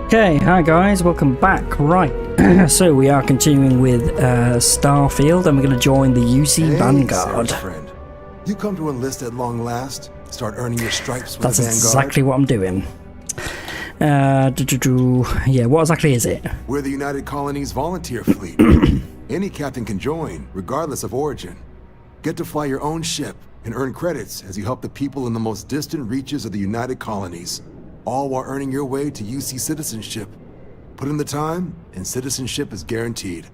Okay, hi guys, welcome back. Right, so we are continuing with Starfield, and we're going to join the UC Vanguard. Friend. You come to enlist at long last, start earning your stripes with That's the Vanguard. exactly what I'm doing. Yeah, what exactly is it? We're the United Colonies Volunteer Fleet. Any captain can join, regardless of origin. Get to fly your own ship and earn credits as you help the people in the most distant reaches of the United Colonies, all while earning your way to UC citizenship. Put in the time, and citizenship is guaranteed.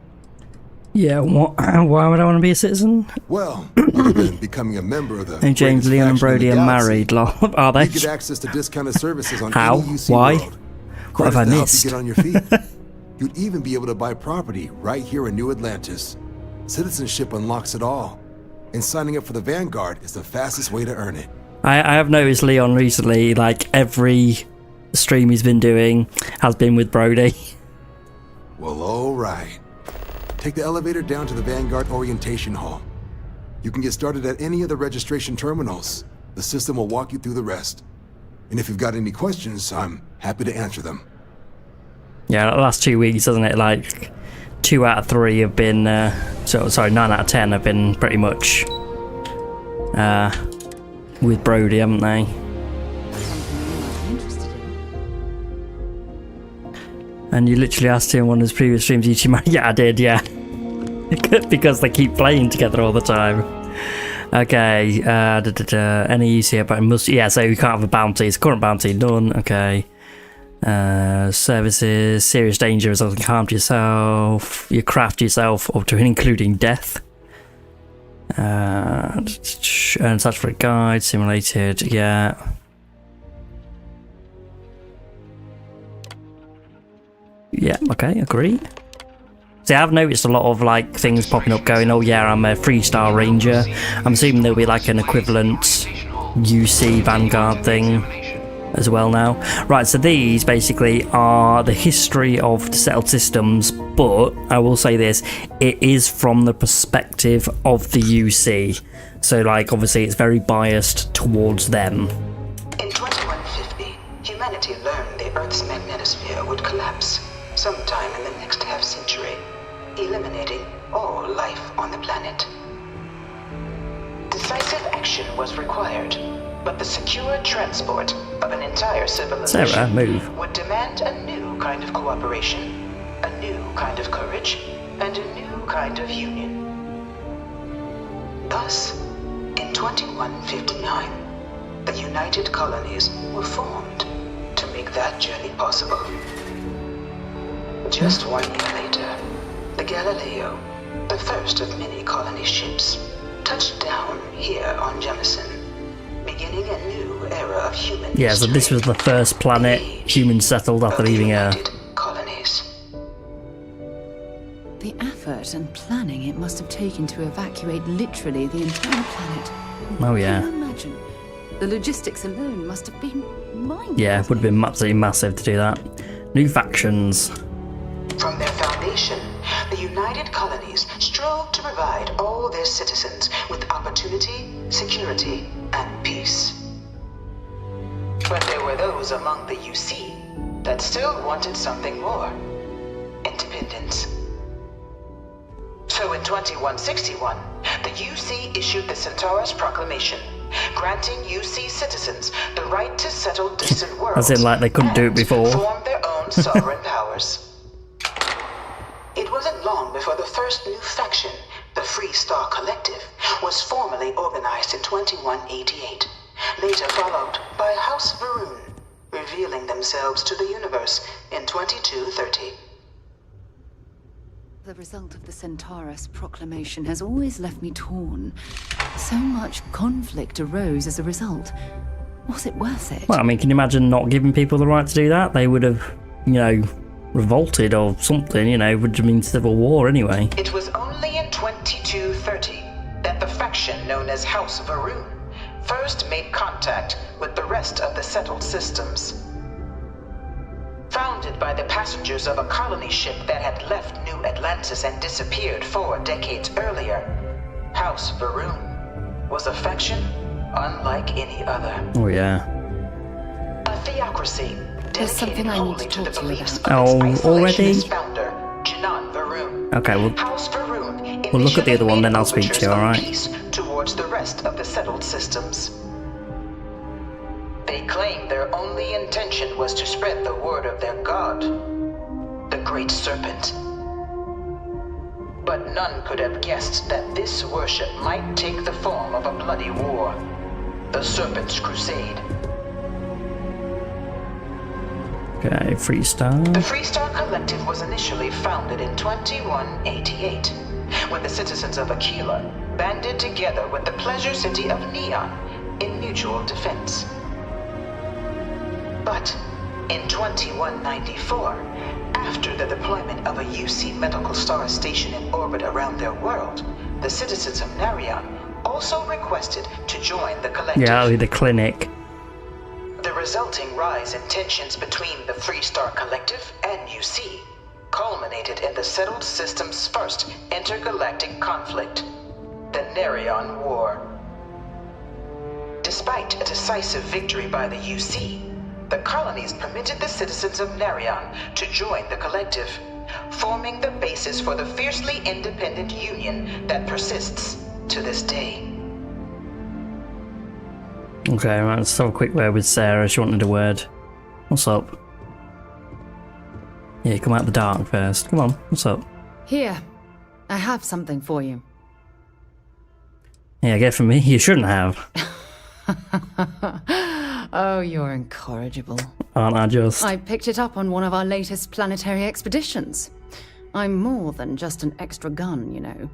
Yeah, why would I want to be a citizen? Well, other than becoming a member of the And James, Leon and Brody are married, are they? You get access to discounted services on How? any UC Why? world. What have I Credits missed? to help you get on your feet. You'd even be able to buy property right here in New Atlantis. Citizenship unlocks it all. And signing up for the Vanguard is the fastest way to earn it. I have noticed Leon recently, like every stream he's been doing has been with Brody. Well, alright. Take the elevator down to the Vanguard Orientation Hall. You can get started at any of the registration terminals. The system will walk you through the rest. And if you've got any questions, I'm happy to answer them. Yeah, the last 2 weeks, hasn't it? Like 2 out of 3 have been, 9 out of 10 have been pretty much with Brody, haven't they? And you literally asked him on one of his previous streams, yeah, I did, yeah. Because they keep playing together all the time. Okay, any UC about must, yeah, so you can't have a bounty. It's current bounty, none, okay. Services, serious danger resulting in harm to yourself, your craft yourself, up to and including death. And search for a guide, simulated, yeah. Yeah, okay, agree. See, I've noticed a lot of like things popping up going, oh yeah, I'm a 3-star ranger. I'm assuming there'll be like an equivalent UC Vanguard thing as well now. Right, so these basically are the history of the settled systems, but I will say this, it is from the perspective of the UC. So like, obviously it's very biased towards them. In 2150, humanity learned the Earth's magnetosphere would collapse sometime in the next half-century, eliminating all life on the planet. Decisive action was required, but the secure transport of an entire civilization Sarah, move. would demand a new kind of cooperation, a new kind of courage, and a new kind of union. Thus, in 2159, the United Colonies were formed to make that journey possible. Just 1 year later, the Galileo, the first of many colony ships, touched down here on Jemison, beginning a new era of human history. Yeah, so this was the first planet humans settled after leaving Earth. United Colonies. The effort and planning it must have taken to evacuate literally the entire planet. Oh yeah. Can you imagine? The logistics alone must have been mind-boggling. Yeah, it would have been absolutely massive to do that. New factions. From their foundation, the United Colonies strove to provide all their citizens with opportunity, security, and peace. But there were those among the UC that still wanted something more: independence. So in 2161, the UC issued the Centaurus Proclamation, granting UC citizens the right to settle distant worlds. As in, like, they couldn't do it before. And form their own sovereign powers. It wasn't long before the first new faction, the Free Star Collective, was formally organized in 2188, later followed by House Varun, revealing themselves to the universe in 2230. The result of the Centaurus Proclamation has always left me torn. So much conflict arose as a result. Was it worth it? Well, I mean, can you imagine not giving people the right to do that? They would have, revolted or something, would mean civil war anyway. It was only in 2230 that the faction known as House Varun first made contact with the rest of the settled systems. Founded by the passengers of a colony ship that had left New Atlantis and disappeared 4 decades earlier, House Varun was a faction unlike any other. Oh yeah. A theocracy There's something I need to talk to you about. Oh, already? Founder, Janan Varun. Okay, well, House Varun we'll look at the other one, then I'll initially speak to you, made alright? overtures of peace towards the rest of the settled systems. They claimed their only intention was to spread the word of their god, the Great Serpent. But none could have guessed that this worship might take the form of a bloody war, the Serpent's Crusade. Okay, Freestar. The Freestar Collective was initially founded in 2188, when the citizens of Aquila banded together with the pleasure city of Neon in mutual defense. But in 2194, after the deployment of a UC medical star station in orbit around their world, the citizens of Narion also requested to join the collective. Yeah, the clinic. The resulting rise in tensions between the Freestar Collective and UC culminated in the settled system's first intergalactic conflict, the Narion War. Despite a decisive victory by the UC, the colonies permitted the citizens of Narion to join the collective, forming the basis for the fiercely independent union that persists to this day. Okay, right, let's have a quick word with Sarah. She wanted a word. What's up? Yeah, come out the dark first. Come on, what's up? Here, I have something for you. Yeah, get from me. You shouldn't have. Oh, you're incorrigible. Aren't I just? I picked it up on one of our latest planetary expeditions. I'm more than just an extra gun, you know.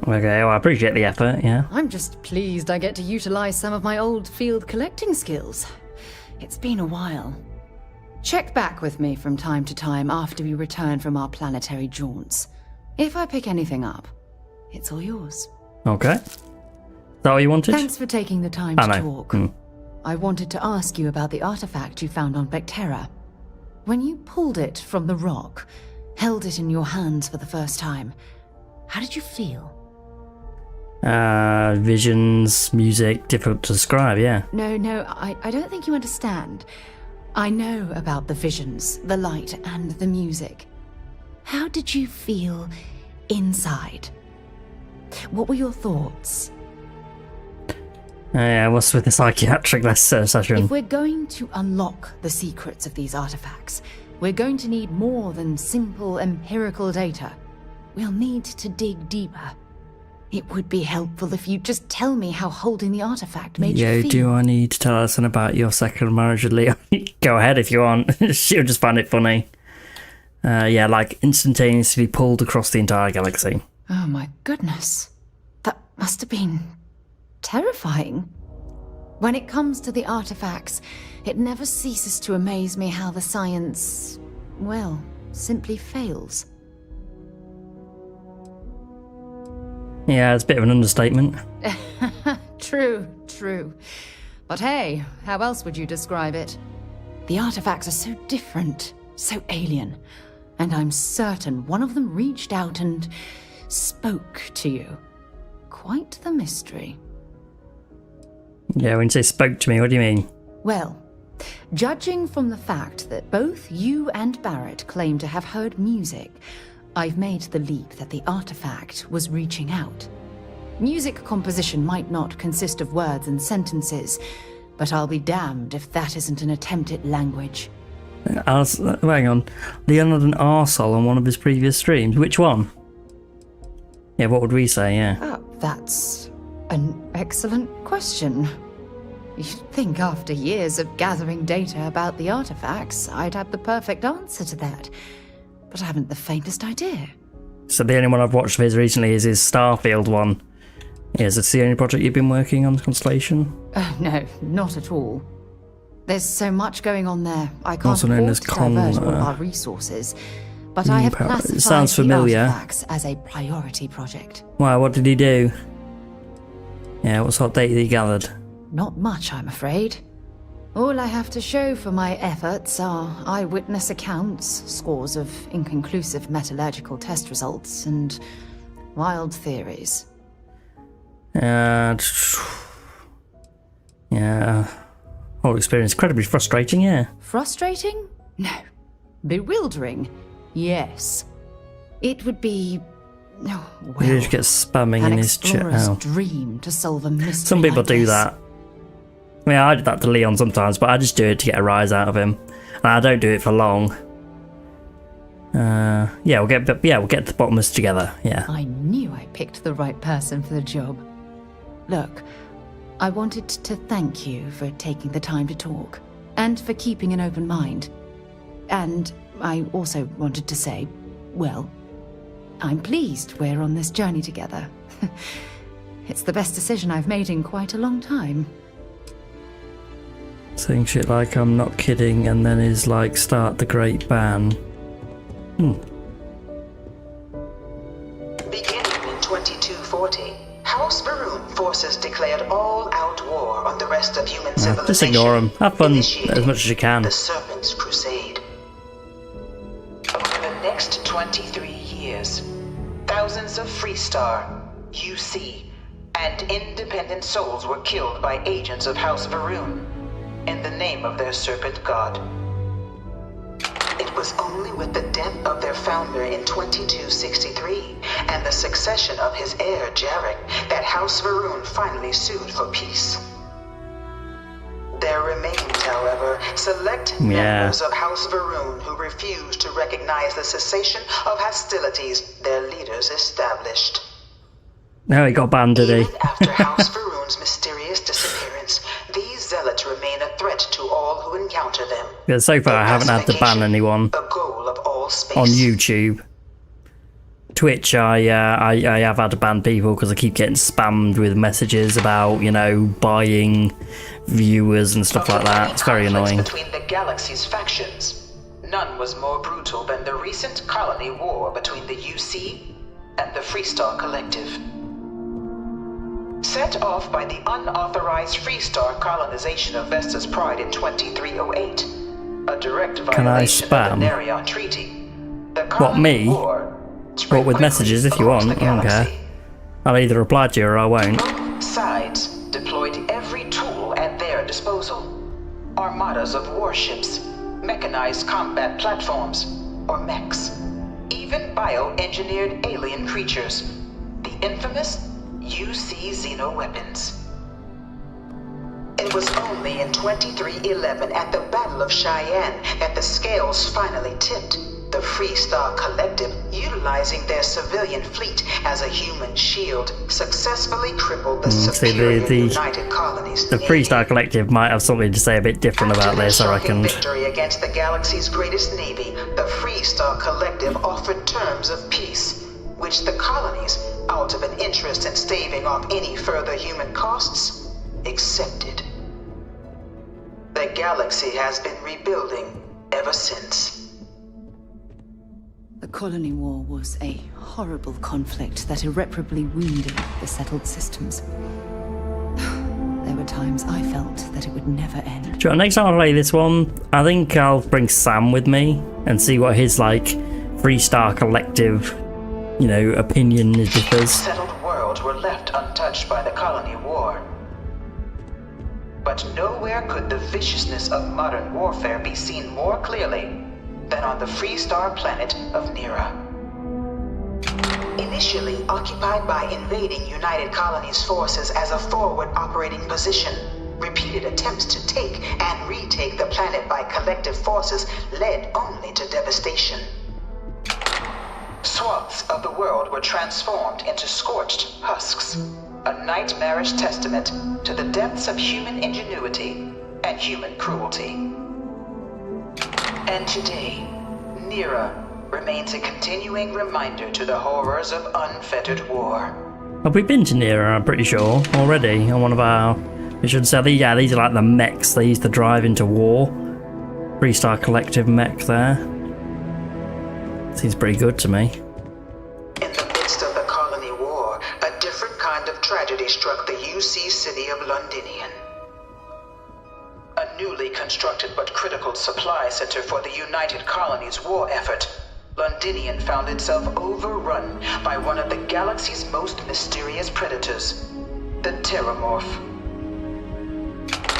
Okay, well, I appreciate the effort, yeah. I'm just pleased I get to utilize some of my old field collecting skills. It's been a while. Check back with me from time to time after we return from our planetary jaunts. If I pick anything up, it's all yours. Okay. Is that all you wanted? Thanks for taking the time to talk. I wanted to ask you about the artifact you found on Vectera. When you pulled it from the rock, held it in your hands for the first time, how did you feel? Visions, music, difficult to describe, yeah. No, I don't think you understand. I know about the visions, the light, and the music. How did you feel inside? What were your thoughts? Yeah, what's with the psychiatric session? If we're going to unlock the secrets of these artifacts, we're going to need more than simple empirical data. We'll need to dig deeper. It would be helpful if you'd just tell me how holding the artifact made you feel. Do I need to tell us about your second marriage with Leo? Go ahead if you want. She'll just find it funny. Yeah, like instantaneously pulled across the entire galaxy. Oh my goodness. That must have been terrifying. When it comes to the artifacts, it never ceases to amaze me how the science, well, simply fails. Yeah, it's a bit of an understatement. True. But hey, how else would you describe it? The artifacts are so different, so alien, and I'm certain one of them reached out and spoke to you. Quite the mystery. Yeah, when you say spoke to me, what do you mean? Well, judging from the fact that both you and Barrett claim to have heard music, I've made the leap that the artifact was reaching out. Music composition might not consist of words and sentences, but I'll be damned if that isn't an attempt at language. Hang on. Leon had an arsehole on one of his previous streams. Which one? Yeah, what would we say, yeah? That's an excellent question. You'd think after years of gathering data about the artifacts, I'd have the perfect answer to that. But I haven't the faintest idea. So the only one I've watched of his recently is his Starfield one. Is it the only project you've been working on, Constellation? No, not at all. There's so much going on there. I can't Also known afford as to divert all our resources. But I have classified It sounds familiar. the artifacts as a priority project. Why, what did he do? Yeah, what sort of data he gathered? Not much, I'm afraid. All I have to show for my efforts are eyewitness accounts, scores of inconclusive metallurgical test results, and wild theories. Yeah. Whole experience incredibly frustrating, yeah. Frustrating? No. Bewildering? Yes. It would be... Oh, well, He just gets spamming an in his chat. explorer's Oh. dream to solve a mystery. Some people like do this. that. I mean, I do that to Leon sometimes, but I just do it to get a rise out of him. And I don't do it for long. We'll get to the bottom of this together, yeah. I knew I picked the right person for the job. Look, I wanted to thank you for taking the time to talk, and for keeping an open mind. And I also wanted to say, well, I'm pleased we're on this journey together. It's the best decision I've made in quite a long time. Saying shit like I'm not kidding, and then is like start the great ban. Beginning in 2240, House Varun forces declared all-out war on the rest of human civilization. Just ignore them. Have fun initiating as much as you can. The Serpent's Crusade. Over the next 23 years, thousands of Freestar, UC, and independent souls were killed by agents of House Varun in the name of their serpent god. It was only with the death of their founder in 2263 and the succession of his heir, Jarek, that House Varun finally sued for peace. There remained, however, select members of House Varun who refused to recognize the cessation of hostilities their leaders established. No, he got banned, did he? Even after House Varun's mysterious disappearance, these zealots remain a threat to all who encounter them. Yeah, so far I haven't had to ban anyone A goal of all space. on YouTube. Twitch, I have had to ban people because I keep getting spammed with messages about, you know, buying viewers and stuff like that. It's very annoying. Between the galaxy's factions, none was more brutal than the recent colony war between the UC and the Freestar Collective. Set off by the unauthorized Freestar colonization of Vesta's Pride in 2308, a direct violation of the Nerion Treaty, the colony war spread What, with quickly messages if you across want? the I don't care. galaxy. I'll either reply to you or I won't. Both sides deployed every tool at their disposal. Armadas of warships, mechanized combat platforms, or mechs, even bioengineered alien creatures, the infamous UC Xeno-weapons. It was only in 2311 at the Battle of Cheyenne that the scales finally tipped. The Freestar Collective, utilizing their civilian fleet as a human shield, successfully crippled the superior United Colonies. The Freestar Collective might have something to say a bit different about this, I reckon. After victory against the galaxy's greatest navy, the Freestar Collective offered terms of peace, which the colonies, out of an interest in staving off any further human costs, accepted. The galaxy has been rebuilding ever since. The colony war was a horrible conflict that irreparably wounded the settled systems. There were times I felt that it would never end. Sure, next time I play this one, I think I'll bring Sam with me and see what his, like, Freestar Collective, you know, opinion differs. Settled worlds were left untouched by the colony war. But nowhere could the viciousness of modern warfare be seen more clearly than on the Freestar planet of Nira. Initially occupied by invading United Colonies forces as a forward operating position, repeated attempts to take and retake the planet by collective forces led only to devastation. Swaths of the world were transformed into scorched husks, a nightmarish testament to the depths of human ingenuity and human cruelty. And today, Nira remains a continuing reminder to the horrors of unfettered war. Have we been to Nira, I'm pretty sure, already, on one of our... We should say, yeah, these are like the mechs they used to drive into war. Freestar Collective mech there. Seems pretty good to me. In the midst of the colony war, a different kind of tragedy struck the UC city of Londinian. A newly constructed but critical supply center for the United Colonies war effort, Londinian found itself overrun by one of the galaxy's most mysterious predators, the Terramorph.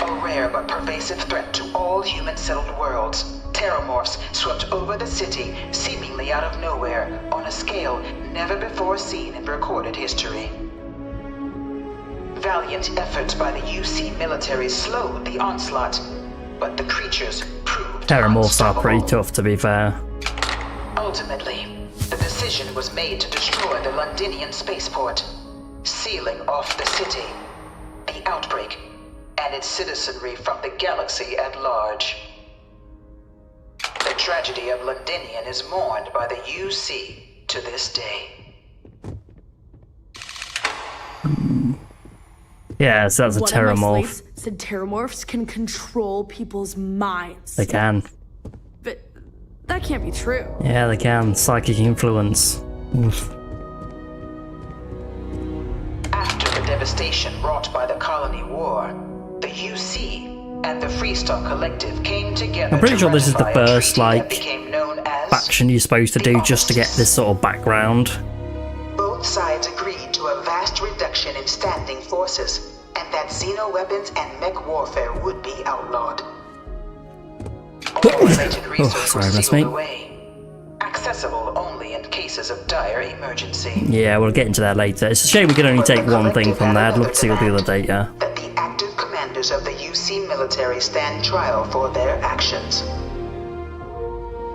A a rare but pervasive threat to all human-settled worlds, Terramorphs swept over the city, seemingly out of nowhere, on a scale never before seen in recorded history. Valiant efforts by the UC military slowed the onslaught, but the creatures proved Terramorphs are pretty unstoppable. tough, to be fair. Ultimately, the decision was made to destroy the Londinian spaceport, sealing off the city, the outbreak, and its citizenry from the galaxy at large. The tragedy of Londinian is mourned by the UC to this day. Yeah, so that's a One of my Terramorph. slaves said Terramorphs can control people's minds. They can. But that can't be true. Yeah, they can. Psychic influence. Oof. After the devastation wrought by the Colony War, the UC and the Freestar Collective came together. I'm pretty to sure this is the ratify a first, treaty that like, became known as Faction you're supposed to do just to get this sort of background. Both sides agreed to a vast reduction in standing forces, and that Xeno weapons and mech warfare would be outlawed. All related research sorry, was that's sealed me. away, accessible only in cases of dire emergency. Yeah, we'll get into that later. It's a shame we can only take one thing from there. I'd love to see all the other data. That the active commanders of the UC military stand trial for their actions.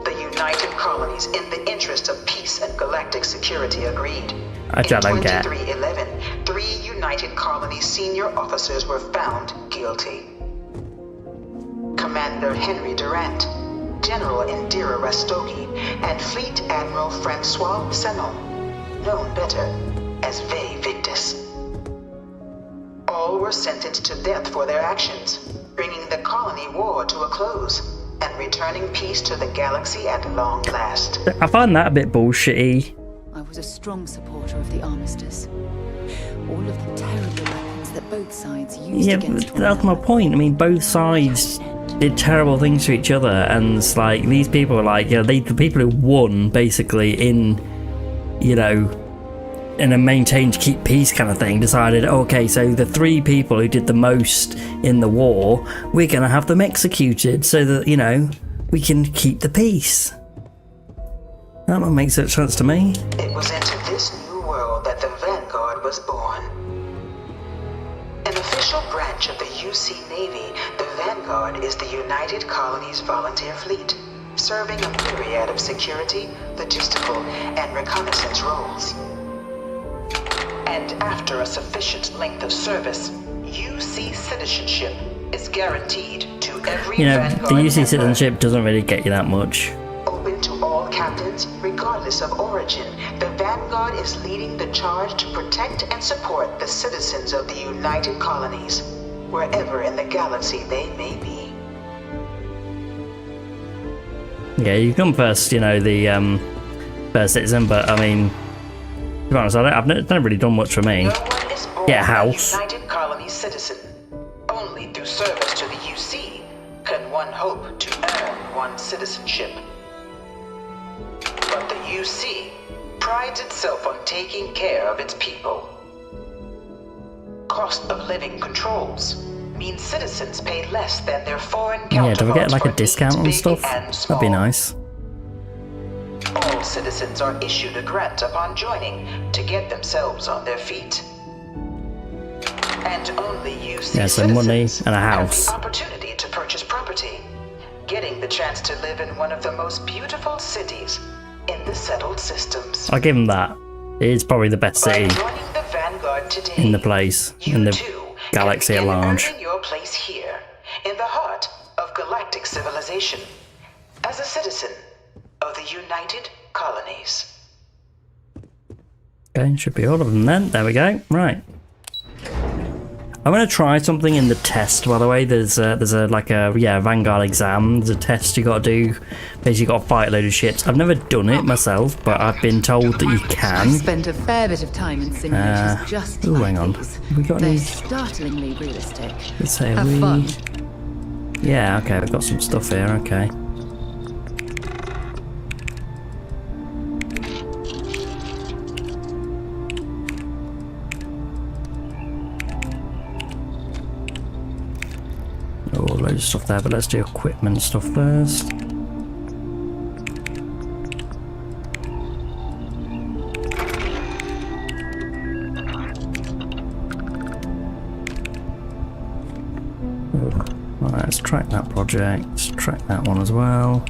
The United Colonies, in the interest of peace and galactic security, agreed. Actually, I don't In get. 2311, 3 United Colonies senior officers were found guilty. Commander Henry Durant, General Indira Rastogi, and Fleet Admiral Francois Sanon, known better as Ve Victus. All were sentenced to death for their actions, bringing the colony war to a close and returning peace to the galaxy at long last. I find that a bit bullshitty. I was a strong supporter of the armistice. All of the terrible weapons that both sides used Yeah, against but one that's my another. point. I mean, both sides did terrible things to each other, and it's like these people are like, you know, the people who won basically in, you know, in a maintain to keep peace kind of thing, decided, okay, so the 3 people who did the most in the war, we're gonna have them executed so that, you know, we can keep the peace. That one makes sense to me. It was into this new world that the Vanguard was born. An official branch of the UC Navy, the Vanguard is the United Colonies Volunteer Fleet, serving a myriad of security, logistical, and reconnaissance roles. And after a sufficient length of service, UC citizenship is guaranteed to every You know, Vanguard the UC member. citizenship doesn't really get you that much. Open to all captains, regardless of origin, the Vanguard is leading the charge to protect and support the citizens of the United Colonies, wherever in the galaxy they may be. Yeah, you come first, you know, the first citizen, but I mean, to be honest, I've never really done much for me. No one is born Get a house. a United Colonies citizen. Only through service to the UC can one hope to earn one's citizenship. But the UC prides itself on taking care of its people. Cost of living controls mean citizens pay less than their foreign counterparts. Yeah, do we get like for a discount on needs big stuff? and small. That'd be nice. All citizens are issued a grant upon joining to get themselves on their feet. And only UC Yeah, so money citizens and a have house. the opportunity to purchase property, getting the chance to live in one of the most beautiful cities in the settled systems. I'll give him that. It is probably the best By city joining the Vanguard today, in the place, you in the too galaxy can at begin large. earning your place here, in the heart of galactic civilization, as a citizen of the United Colonies. Okay, should be all of them then. There we go. Right. I'm gonna try something in the test. By the way, there's a Vanguard exam. There's a test you got to do. Basically, you got to fight a load of ships. I've never done it myself, but I've been told that you I've can. spent a fair bit of time in simulators just ooh, like hang on. these. Have we got They're any- startlingly realistic. Let's say Have we. fun. Yeah. Okay, we've got some stuff here. Okay. loads of stuff there, but let's do equipment stuff first. Right, let's track that project, track that one as well.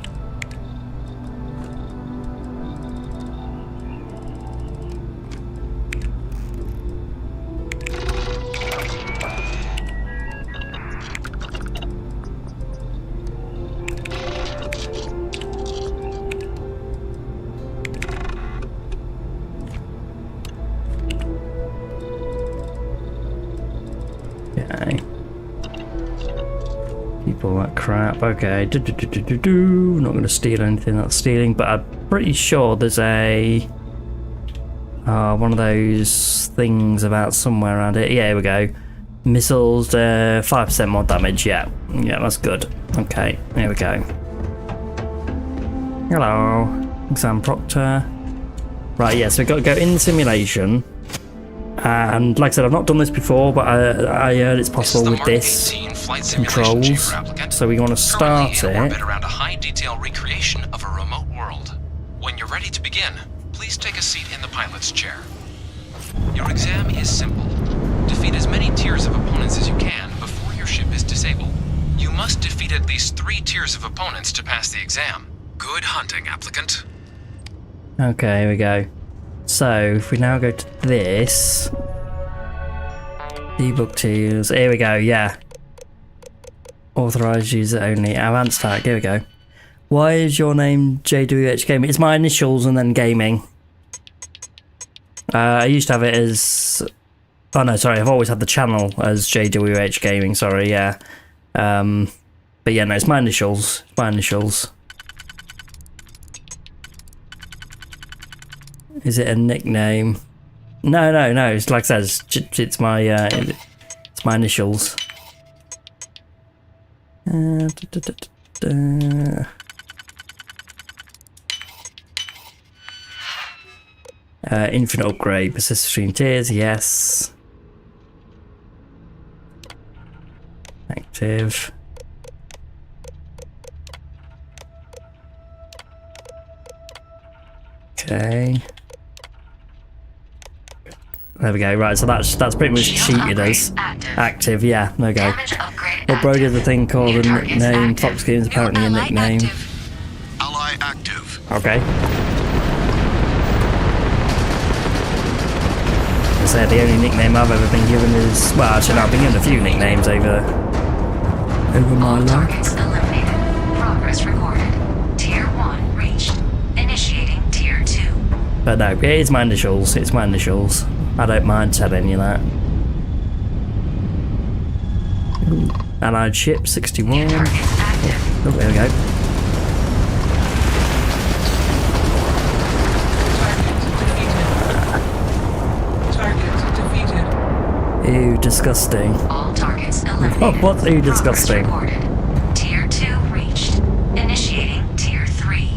Okay. People that crap. Okay. Not going to steal anything that's stealing, but I'm pretty sure there's a one of those things about somewhere around it. Yeah, here we go. Missiles, 5% more damage. Yeah, that's good. Okay, here we go. Hello, exam proctor. Right, yeah. So we've got to go in the simulation. And like I said, I've not done this before, but I heard it's possible with this controls. So we want to start it. Around a high detail recreation of a remote world. When you're ready to begin, please take a seat in the pilot's chair. Your exam is simple. Defeat as many tiers of opponents as you can before your ship is disabled. You must defeat at least 3 tiers of opponents to pass the exam. Good hunting, applicant. Okay, here we go. So, if we now go to this... Debug tools, here we go, yeah. Authorized user only, advanced tag, here we go. Why is your name JWH Gaming? It's my initials and then gaming. I used to have it as... Oh no, sorry, I've always had the channel as JWH Gaming, sorry, yeah. But yeah, no, it's my initials, Is it a nickname? No. It's like I said, it's my initials. Infinite upgrade, persist between tiers. Yes. Active. Okay. There we go, right, so that's pretty much cheated as active, yeah, there we go. Well, Brody has a thing called a nickname, Fox Games apparently a nickname. Ally active. Okay. I say the only nickname I've ever been given is, well actually no, I've been given a few nicknames over my life. Targets eliminated. Progress recorded. Tier 1 reached. Initiating Tier 2. But no, it's my initials. I don't mind telling you that. Allied ship 61. Oh, there we go. Target defeated. Ew, disgusting. All targets eliminated. Oh, what's ew, disgusting? Progress recorded. Tier 2 reached. Initiating Tier 3.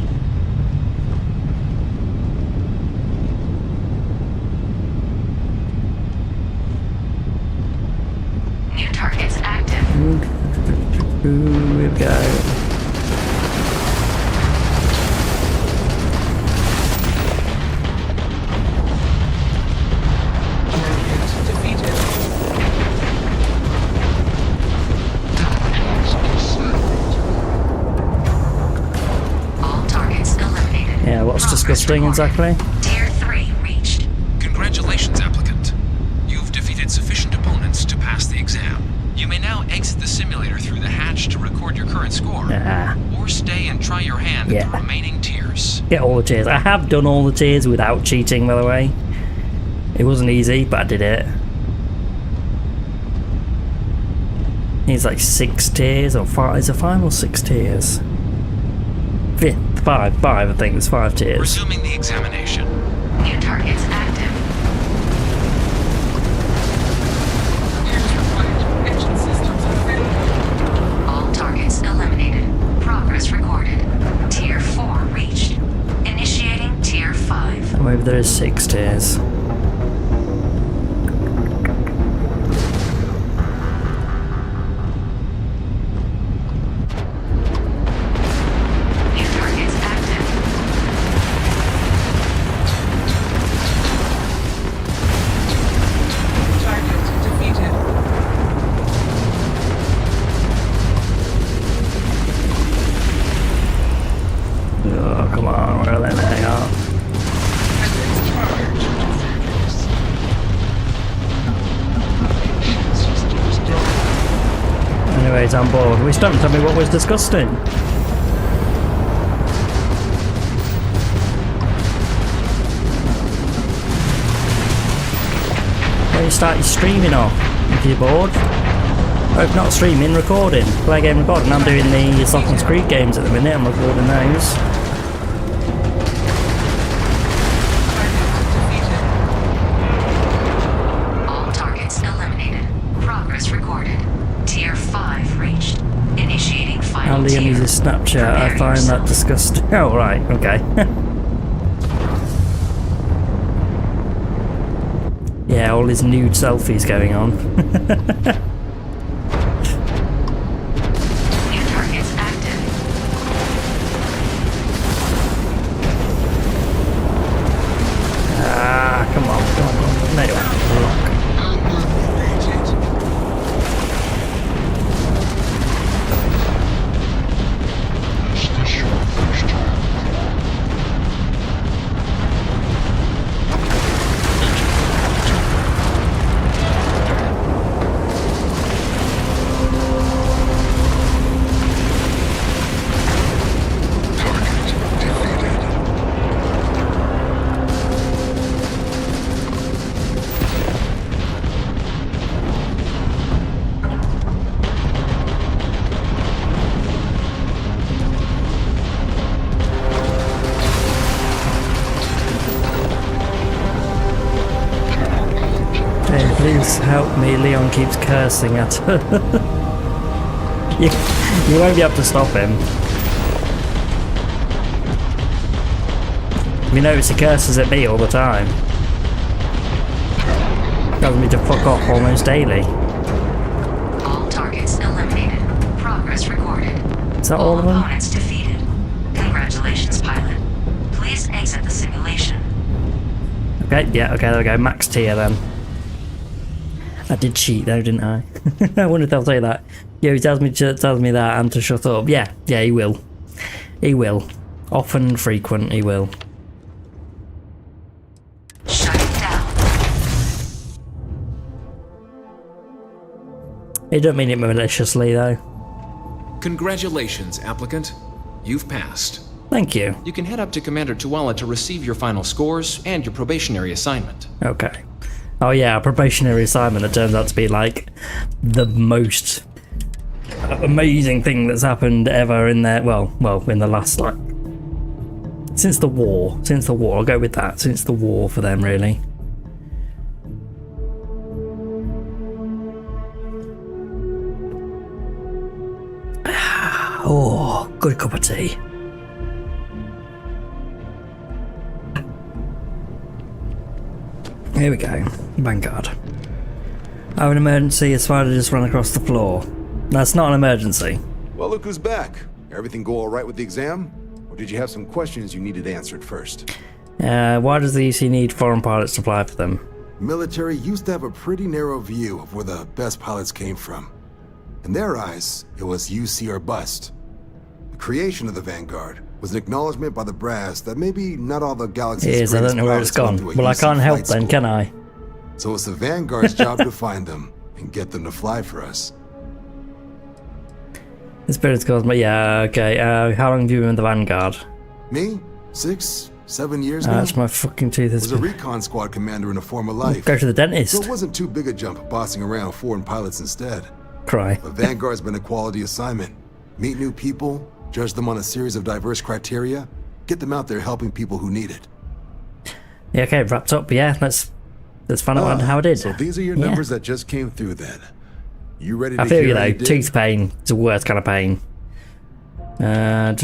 New targets active. Here we go. Yeah, what's disgusting exactly? Tier 3 reached. Congratulations, applicant. You've defeated sufficient opponents to pass the exam. You may now exit the simulator through the hatch to record your current score. Or stay and try your hand at the remaining tiers. Get all the tiers. I have done all the tiers without cheating, by the way. It wasn't easy, but I did it. It's like 6 tiers, or 5. Is it 5 or 6 tiers? 5, I think there's 5 tiers. Resuming the examination. New targets active. Engine systems available. All targets eliminated. Progress recorded. Tier 4 reached. Initiating Tier 5. And maybe there is 6 tiers. on board. We still haven't told me what was disgusting. Where you start your streaming off if you're bored. Oh, not streaming, recording. Play game recording. I'm doing the Assassin's Creed games at the minute. I'm recording those. All targets eliminated. Progress recorded. Tier 5 reached. Initiating final How Liam tier. uses Snapchat. I Prepare find that yourself. disgusting. Oh, right, okay. Yeah, all his nude selfies going on. New targets active. Ah, come on. No, you are. Hey, please help me. Leon keeps cursing at her. you won't be able to stop him. You notice he curses at me all the time. Tells me to fuck off almost daily. All targets eliminated. Progress recorded. Is that all of them? Opponents defeated. Congratulations, pilot. Please exit the simulation. Okay, yeah, okay, there we go. Max tier then. I did cheat though, didn't I? I wonder if they'll say that. Yeah, he tells me that and to shut up. Yeah, he will. He will. Often, frequent, he will. Shut it down. He don't mean it maliciously though. Congratulations, applicant. You've passed. Thank you. You can head up to Commander Tuala to receive your final scores and your probationary assignment. Okay. Oh yeah, a probationary assignment that turns out to be like the most amazing thing that's happened ever in there. Well, in the last like since the war. I'll go with that. Since the war for them, really. Oh, good cup of tea. Here we go. Vanguard. I have an emergency. A spider just ran across the floor. That's not an emergency. Well, look who's back. Everything go all right with the exam? Or did you have some questions you needed answered first? Why does the UC need foreign pilots to fly for them? Military used to have a pretty narrow view of where the best pilots came from. In their eyes, it was UC or bust. The creation of the Vanguard was an acknowledgement by the brass that maybe not all the galaxy's It is, I don't know where it's gone. Well, I can't help then, can I? So it's the Vanguard's job to find them and get them to fly for us. The Spirit's calls me. Yeah, okay. How long have you been with the Vanguard? Me? 6, 7 years now? That's my fucking tooth. Was a recon squad commander in a former life. Go to the dentist. So it wasn't too big a jump bossing around foreign pilots instead. Cry. The Vanguard's been a quality assignment. Meet new people, judge them on a series of diverse criteria, get them out there helping people who need it. Yeah, okay, wrapped up. Yeah, let's find out how it is. So these are your numbers that just came through then. You ready to I feel hear you how though. did? Tooth pain. It's the worst kind of pain. Yeah,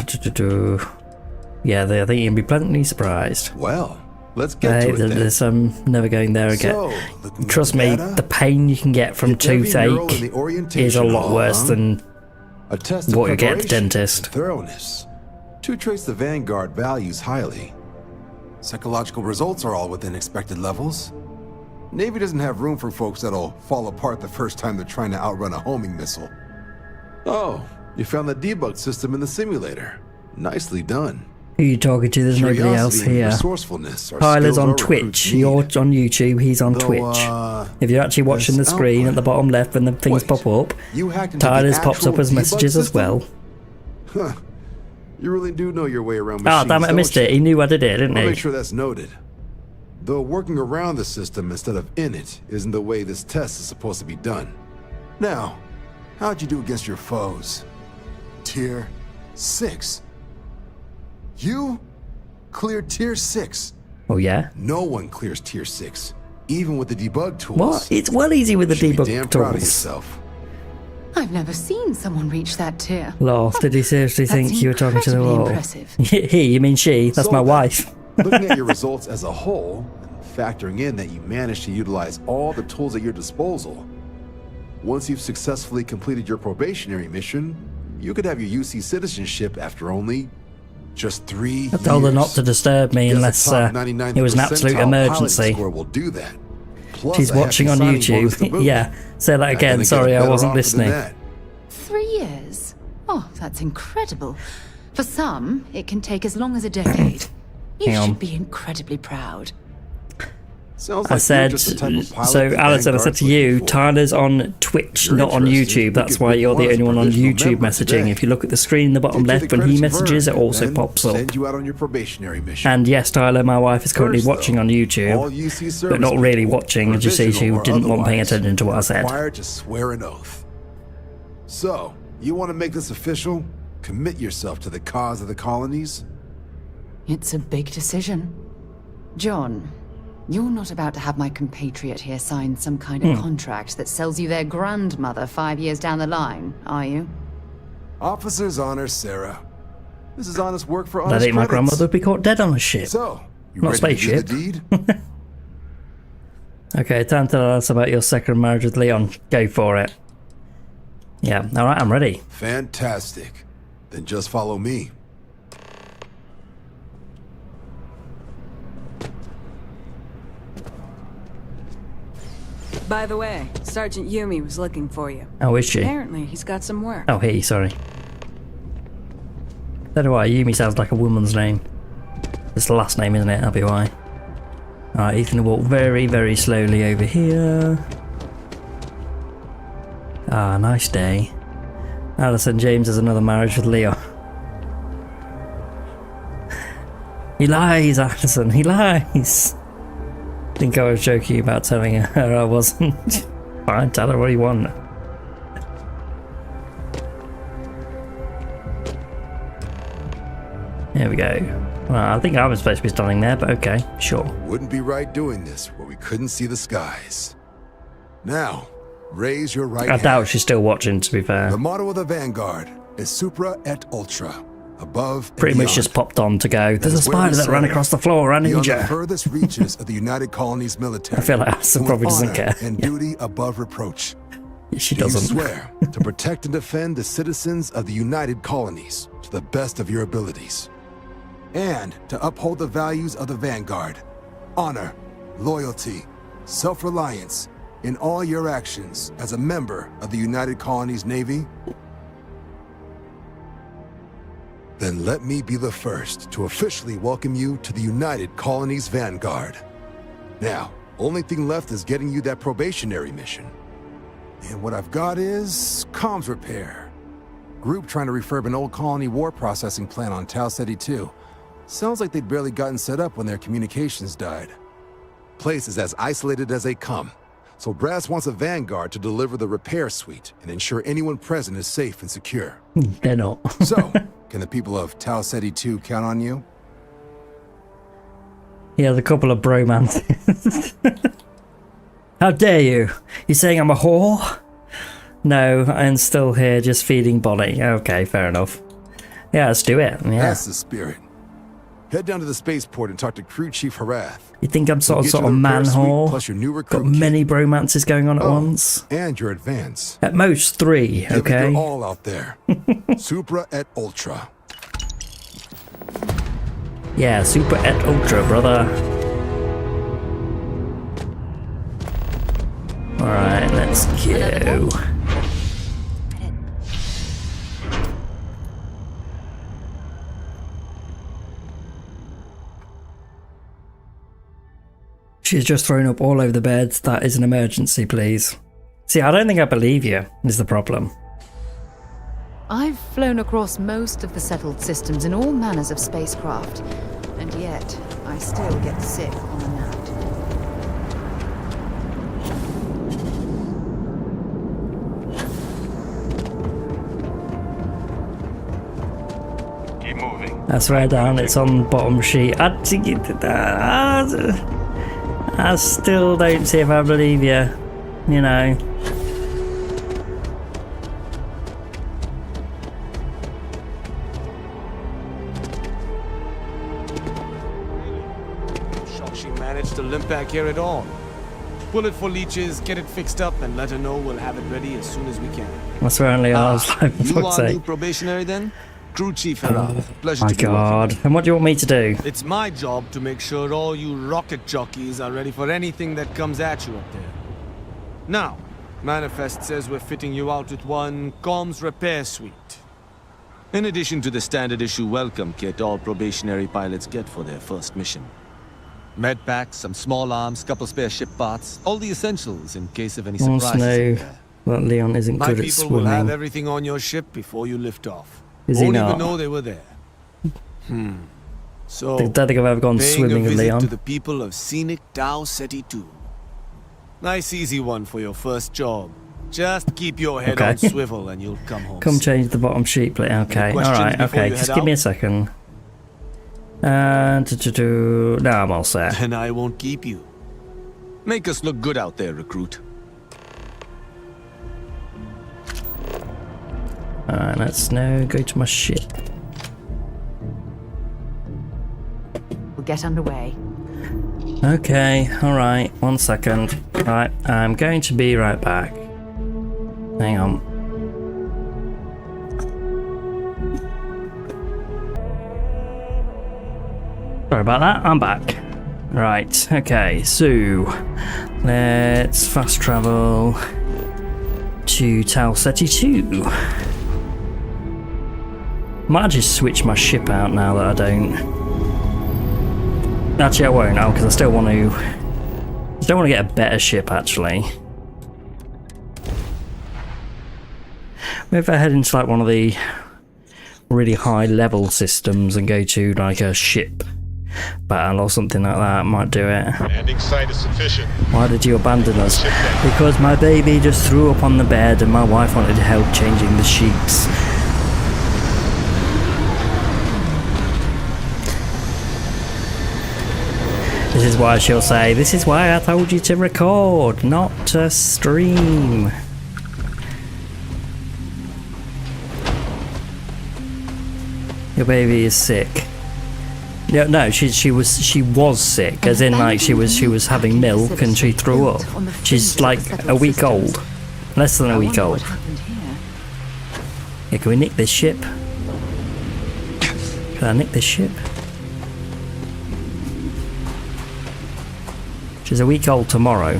I think you'll be pleasantly surprised. Well, let's get to it then. I'm never going there again. So, looking at Trust the me, data, the pain you can get from get every neural in toothache the orientation is a lot hall, worse huh? than a test of what you get at the preparation dentist. and thoroughness. To trace the Vanguard values highly. Psychological results are all within expected levels. Navy doesn't have room for folks that'll fall apart the first time they're trying to outrun a homing missile. Oh, you found the debug system in the simulator. Nicely done. Who are you talking to? There's nobody else Curiosity and here. resourcefulness are Tyler's skills on our Twitch. recruits need. You're on YouTube. He's on Though, Twitch. If you're actually watching the this screen at the bottom left when the things Wait, pop up, You hacked into the Tyler's pops actual up as debug messages as system? well. Huh. You really do know your way around Oh, machines, damn it, I don't missed you? it. He knew I did it, didn't I'll he? make sure that's noted. Though working around the system instead of in it isn't the way this test is supposed to be done. Now, how'd you do against your foes? Tier 6. You cleared Tier 6. Oh, yeah? No one clears Tier 6, even with the debug tools. What? It's well easy with the You should be debug damn proud of tools. yourself. I've never seen someone reach that tier. Lol, did he seriously think That's you were talking to the incredibly wall? impressive. He, you mean she? That's So my then, wife. Looking at your results as a whole, and factoring in that you managed to utilize all the tools at your disposal, once you've successfully completed your probationary mission, you could have your UC citizenship after only just 3 years. I told her not to disturb me Guess unless the top it was an 99th absolute percentile piloting emergency. score will do that. Plus She's a hefty watching on signing bonus to YouTube. boot. Yeah, say that Not again. gonna get Sorry, I better wasn't offer than listening. that. 3 years? Oh, that's incredible. For some, it can take as long as a decade. You Hang on. should be incredibly proud. Sounds I like said, you're just the type of pilot so the Alison, I said Vanguard's to you, looking for. Tyler's on Twitch, You're not on interested, YouTube. we That's could why put you're you the on as only one on provisional YouTube member messaging. today. If you look at the screen in the bottom Get you left, the when he credits messages, it earned, also then pops up. Send you out on your probationary mission. And yes, Tyler, my wife is currently First, watching though, on all YouTube, UC but not service really people, watching. As you see, she provisional or didn't want paying otherwise, attention to what I said. Required to swear an oath. So, you want to make this official? Commit yourself to the cause of the colonies? It's a big decision. John, you're not about to have my compatriot here sign some kind of contract that sells you their grandmother 5 years down the line, are you? Officer's honor, Sarah. This is honest work for I honest think my credits. grandmother would be caught dead on a ship. So, you Not ready to do spaceship. the deed? Okay, time to tell us about your second marriage with Leon. Go for it. Yeah, alright, I'm ready. Fantastic. Then just follow me. By the way, Sergeant Yumi was looking for you. Oh, is she? Apparently, he's got some work. Oh, he, sorry. So do I. Yumi sounds like a woman's name. It's the last name, isn't it? That'll be why. Alright, he's going to walk very, very slowly over here. Ah, nice day. Alison James has another marriage with Leo. He lies, Alison, he lies. Think I was joking about telling her I wasn't. Fine, tell her what you want. There we go. Well, I think I was supposed to be standing there, but okay, sure. Wouldn't be right doing this where we couldn't see the skies. Now, raise your right I hand. doubt she's still watching, to be fair. The motto of the Vanguard is Supra et Ultra. Above and Pretty much beyond. just popped on to go. There's a is where we spider that ran serve. across the floor, I need Beyond the you. furthest reaches of the United Colonies military. I feel like Alison with probably doesn't honor care. And duty above reproach. She Do you doesn't. swear to protect and defend the citizens of the United Colonies to the best of your abilities? And to uphold the values of the Vanguard. Honor, loyalty, self-reliance in all your actions as a member of the United Colonies Navy? Then let me be the first to officially welcome you to the United Colonies Vanguard. Now, only thing left is getting you that probationary mission. And what I've got is comms repair. Group trying to refurb an old colony war processing plant on Tau Ceti II. Sounds like they'd barely gotten set up when their communications died. Place is as isolated as they come. So Brass wants a Vanguard to deliver the repair suite and ensure anyone present is safe and secure. They're not. So, can the people of Tau Ceti II count on you? He has a couple of bromances. How dare you? You're saying I'm a whore? No, I'm still here just feeding Bonnie. Okay, fair enough. Yeah, let's do it. Yeah. That's the spirit. Head down to the spaceport and talk to Crew Chief Harath. You think I'm sort Get of you the man repair suite whore? plus your new Got recruit kit. many bromances going on at Oh, once? and your advance. At most 3, Give it okay? your all out there. Supra et Ultra. Yeah, Super et Ultra, brother. Alright, let's go. She's just thrown up all over the bed. That is an emergency, please. See, I don't think I believe you, is the problem. I've flown across most of the settled systems in all manners of spacecraft, and yet I still get sick on the night. Keep moving. I swear down, it's on bottom sheet. I still don't see if I believe you, you know. Shocked she managed to limp back here at all. Pull it for leeches, get it fixed up, and let her know we'll have it ready as soon as we can. I swear only I was like, for You fuck's are new sake. probationary then? Crew Chief Herald. Pleasure My to be working god. with you. And what do you want me to do? It's my job to make sure all you rocket jockeys are ready for anything that comes at you up there. Now, Manifest says we're fitting you out with one comms repair suite. In addition to the standard issue welcome kit all probationary pilots get for their first mission. Med packs, some small arms, couple spare ship parts, all the essentials in case of any Wants to surprises. know that Leon isn't My good at people will have swimming. everything on your ship before you lift off. Is he Won't not? even know they were there. So, I don't think I've ever gone paying swimming a with visit Leon. to the people of scenic Tau Ceti II. Nice easy one for your first job. Just keep your head Okay. on swivel and you'll come home Come safe. change the bottom sheet, please. Okay, questions alright, before okay. you Just head give me a out? second. No, I'm all set. And I won't keep you. Make us look good out there, recruit. Alright, let's now go to my ship. We'll get underway. Okay, alright, 1 second. Right, I'm going to be right back. Hang on. Sorry about that, I'm back. Right, okay, so let's fast travel to Tau Ceti II. Might just switch my ship out now that I don't. Actually, I won't now because I still want to. I still want to get a better ship. Actually, maybe if I head into like one of the really high level systems and go to like a ship battle or something like that, I might do it. Landing site is sufficient. Why did you abandon us? Because my baby just threw up on the bed and my wife wanted help changing the sheets. This is why she'll say, this is why I told you to record, not to stream. Your baby is sick. No, she was sick, as in like she was having milk and she threw up. She's like a week old, less than a week old. Yeah, can we nick this ship? Can I nick this ship? She's a week old tomorrow.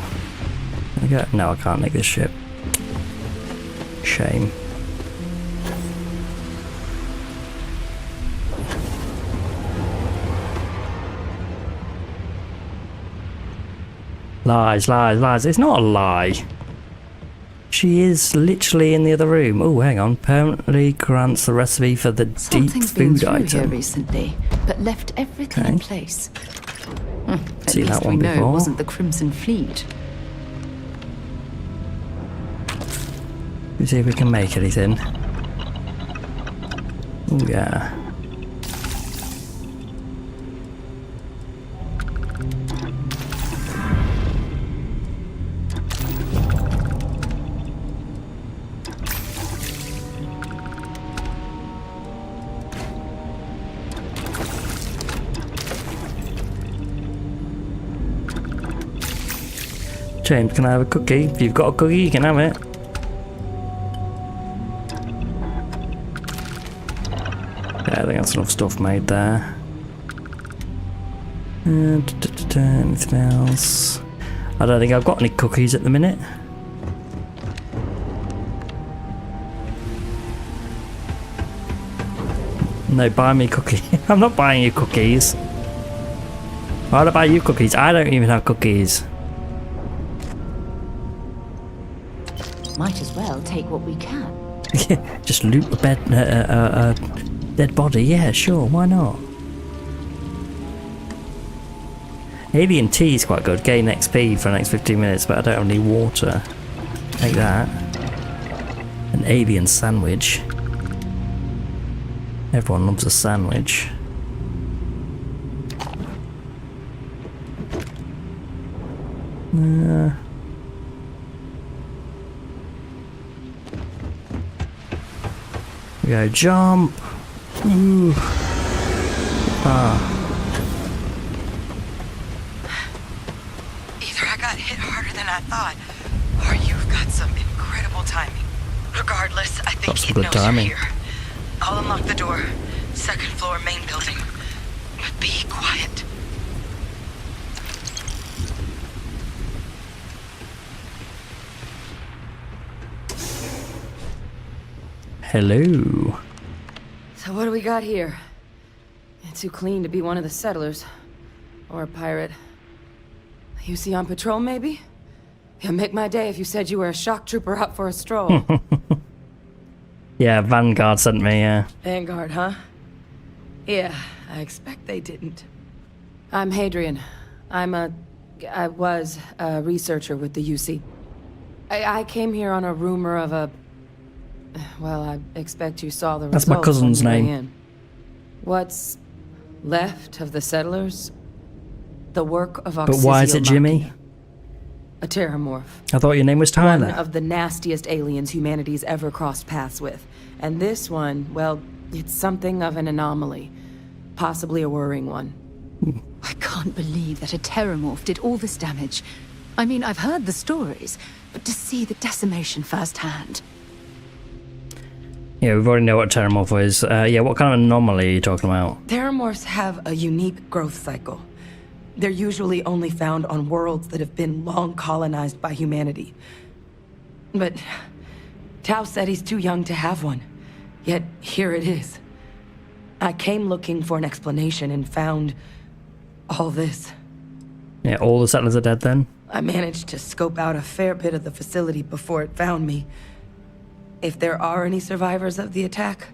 Okay. No, I can't nick this ship. Shame. Lies, lies, lies. It's not a lie. She is literally in the other room. Oh, hang on. Permanently grants the recipe for the deep Something's been food through here item. recently, but left everything in place. At Seen least that we one know it before. wasn't the Crimson Fleet. Let's see if we can make anything. Oh, yeah. James, can I have a cookie? If you've got a cookie, you can have it. Yeah, I think that's enough stuff made there. Anything else? I don't think I've got any cookies at the minute. No, buy me cookie. I'm not buying you cookies. What about you, cookies? I don't even have cookies. Might as well take what we can. Just loot the bed, dead body. Yeah, sure. Why not? Alien tea is quite good. Gain XP for the next 15 minutes, but I don't have any water. Take that. An alien sandwich. Everyone loves a sandwich. We go jump. Ooh. Ah. Either I got hit harder than I thought, or you've got some incredible timing. Regardless, I think it knows you're here. I'll unlock the door. Second floor, main building. But be quiet. Hello. So what do we got here? It's too clean to be one of the settlers. Or a pirate. UC on patrol, maybe? It'd make my day if you said you were a shock trooper out for a stroll. Yeah, Vanguard sent me, yeah. Vanguard, huh? Yeah, I expect they didn't. I'm Hadrian. I was a researcher with the UC. I came here on a rumor of a... Well, I expect you saw the results. That's my cousin's name. What's left of the settlers? The work of But why is it Jimmy? A Terramorph. I thought your name was Tyler. One of the nastiest aliens humanity's ever crossed paths with. And this one, well, it's something of an anomaly. Possibly a worrying one. I can't believe that a Terramorph did all this damage. I mean, I've heard the stories, but to see the decimation firsthand. Yeah, we've already know what Terramorph is. Yeah, what kind of anomaly are you talking about? Terramorphs have a unique growth cycle. They're usually only found on worlds that have been long colonized by humanity. But Tau Ceti's too young to have one. Yet here it is. I came looking for an explanation and found all this. Yeah, all the settlers are dead then? I managed to scope out a fair bit of the facility before it found me. If there are any survivors of the attack,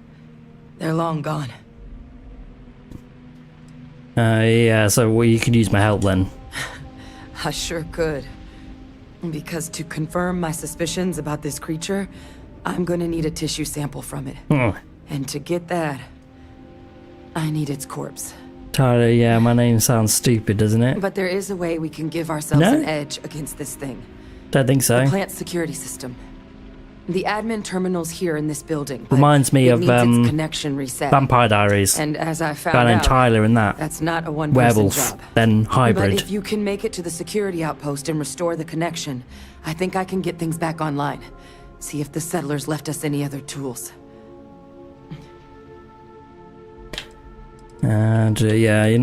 they're long gone. Yeah, so you could use my help then. I sure could. Because to confirm my suspicions about this creature, I'm gonna need a tissue sample from it. And to get that, I need its corpse. Tyler, yeah, my name sounds stupid, doesn't it? But there is a way we can give ourselves an edge against this thing. Don't think so. The plant security system. The admin terminal's here in this building. Reminds me of its connection reset. Vampire Diaries. And as I found guy named out, Tyler in that. That's not a one-person werewolf, job. then hybrid. But if you can make it to the security outpost and restore the connection, I think I can get things back online. See if the settlers left us any other tools. And yeah, you're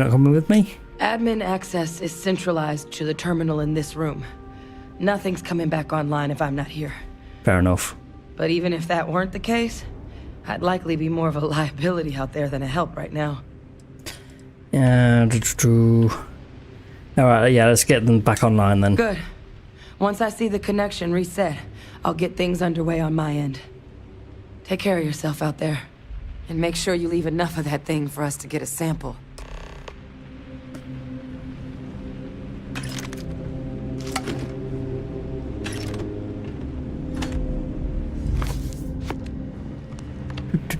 not coming with me? Admin access is centralized to the terminal in this room. Nothing's coming back online if I'm not here. Fair enough. But even if that weren't the case, I'd likely be more of a liability out there than a help right now. Yeah, alright, yeah, let's get them back online then. Good. Once I see the connection reset, I'll get things underway on my end. Take care of yourself out there. And make sure you leave enough of that thing for us to get a sample. I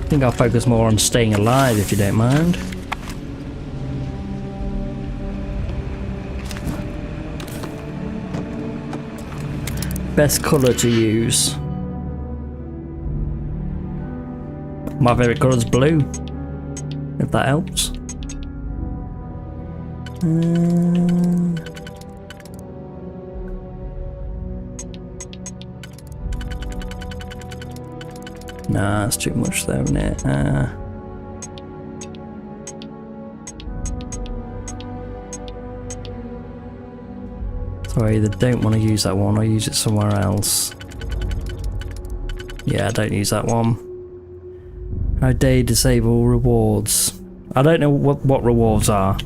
think I'll focus more on staying alive if you don't mind. Best colour to use. My favourite colour is blue, if that helps. Nah, it's too much though, isn't it? So I either don't want to use that one or use it somewhere else. Yeah, don't use that one. How day disable rewards. I don't know what rewards are.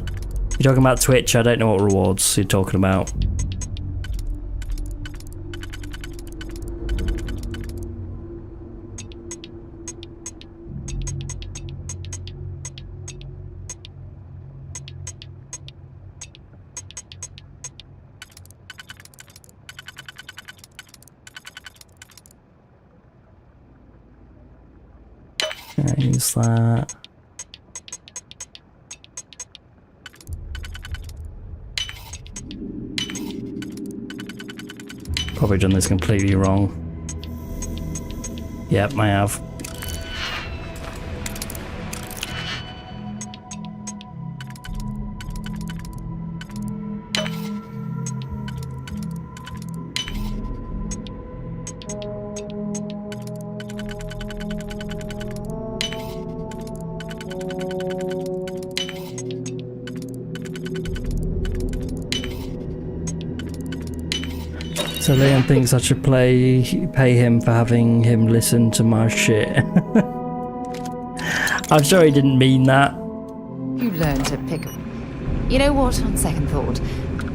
You're talking about Twitch, I don't know what rewards you're talking about. Use that. Probably done this completely wrong. Yep, I have. So Liam thinks I should pay him for having him listen to my shit. I'm sure he didn't mean that. You learn to pick. You know what? On second thought,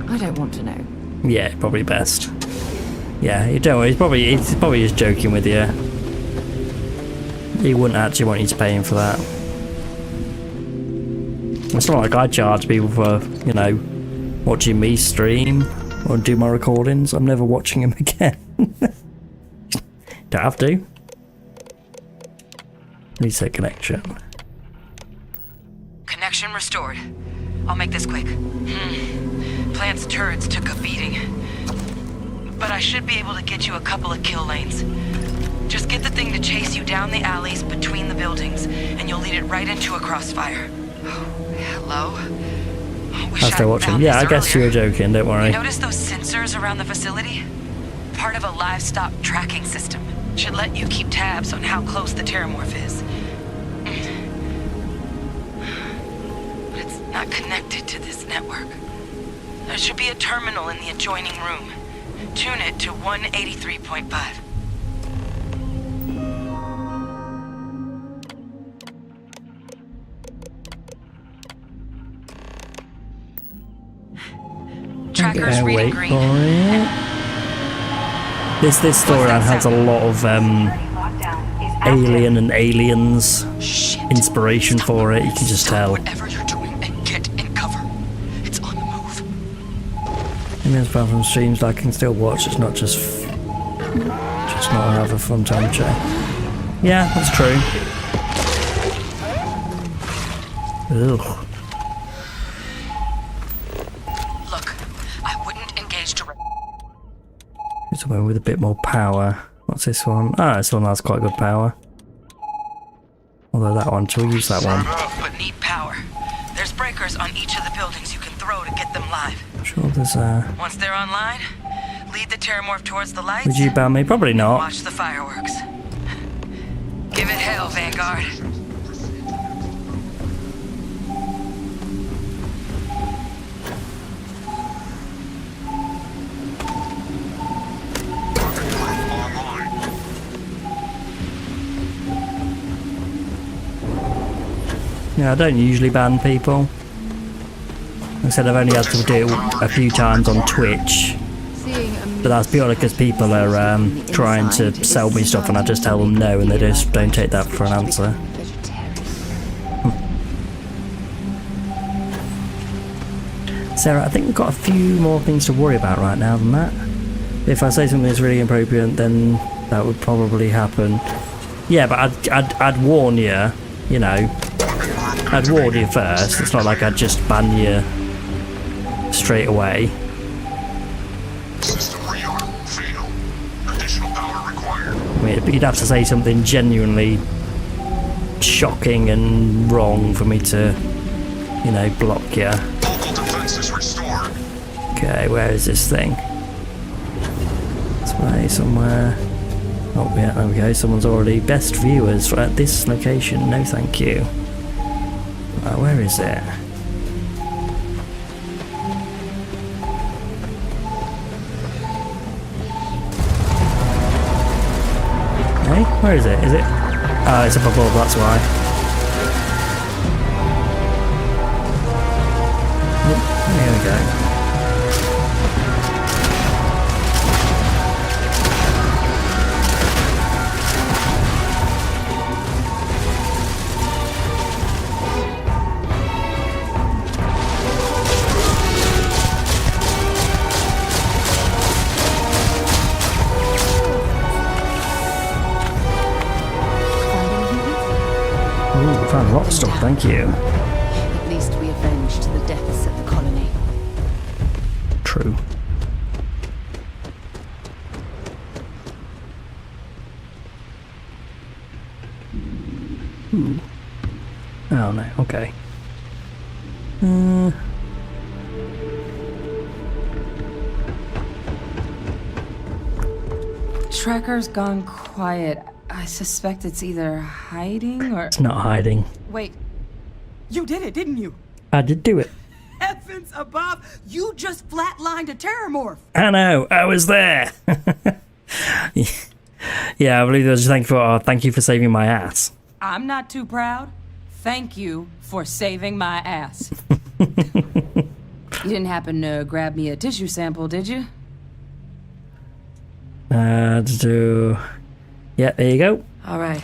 I don't want to know. Yeah, probably best. Yeah, you don't. He's probably just joking with you. He wouldn't actually want you to pay him for that. It's not like I charge people for, you know, watching me stream or do my recordings. I'm never watching him again. Don't have to. Reset connection. Connection restored. I'll make this quick. Plant's turrets took a beating. But I should be able to get you a couple of kill lanes. Just get the thing to chase you down the alleys between the buildings, and you'll lead it right into a crossfire. Hello? I'm still watching. Yeah, I guess you were joking, don't worry. You notice those sensors around the facility? Part of a livestock tracking system. Should let you keep tabs on how close the Terramorph is. But it's not connected to this network. There should be a terminal in the adjoining room. Tune it to 183.5. Trackers reading Wait green. for it. This storyline has a lot of Alien and Aliens inspiration for it. You can just tell. Whatever you're doing, and get in cover. It's on the move. And there's apart from streams that I can still watch. It's not just not have a fun time check. Yeah, that's true. Ugh. Somewhere with a bit more power. What's this one? Ah, this one has quite good power. Although that one, shall we use that one? But need power. There's breakers on each of the buildings you can throw to get them live. I'm sure there's Once they're online, lead the Terramorph towards the lights. Would you ban me? Probably not. Watch the fireworks. Give it hell, Vanguard. Yeah, I don't usually ban people. Like I said, I've only had to do it a few times on Twitch. But that's purely because people are trying to sell me stuff and I just tell them no and they just don't take that for an answer. Sarah, I think we've got a few more things to worry about right now than that. If I say something that's really inappropriate, then that would probably happen. Yeah, but I'd warn you, you know. I'd warn you first. It's not like I'd just ban you straight away. System rearm failed. Additional power required. I mean, you'd have to say something genuinely shocking and wrong for me to, you know, block you. Local defenses restored. Okay, where is this thing? This way somewhere. Oh yeah, there we go. Someone's already best viewers at this location. No, thank you. Where is it? Hey, where is it? Is it? Oh, it's up above, that's why. Yep, there we go. Found a lot of stuff, thank you. At least we avenged the deaths at the colony. True. Ooh. Oh no, okay. Tracker's gone quiet. I suspect it's either hiding or... It's not hiding. Wait. You did it, didn't you? I did do it. Heavens above! You just flatlined a Terramorph! I know, I was there. Yeah, I believe there was thank you for saving my ass. I'm not too proud. Thank you for saving my ass. You didn't happen to grab me a tissue sample, did you? Yeah, there you go. All right.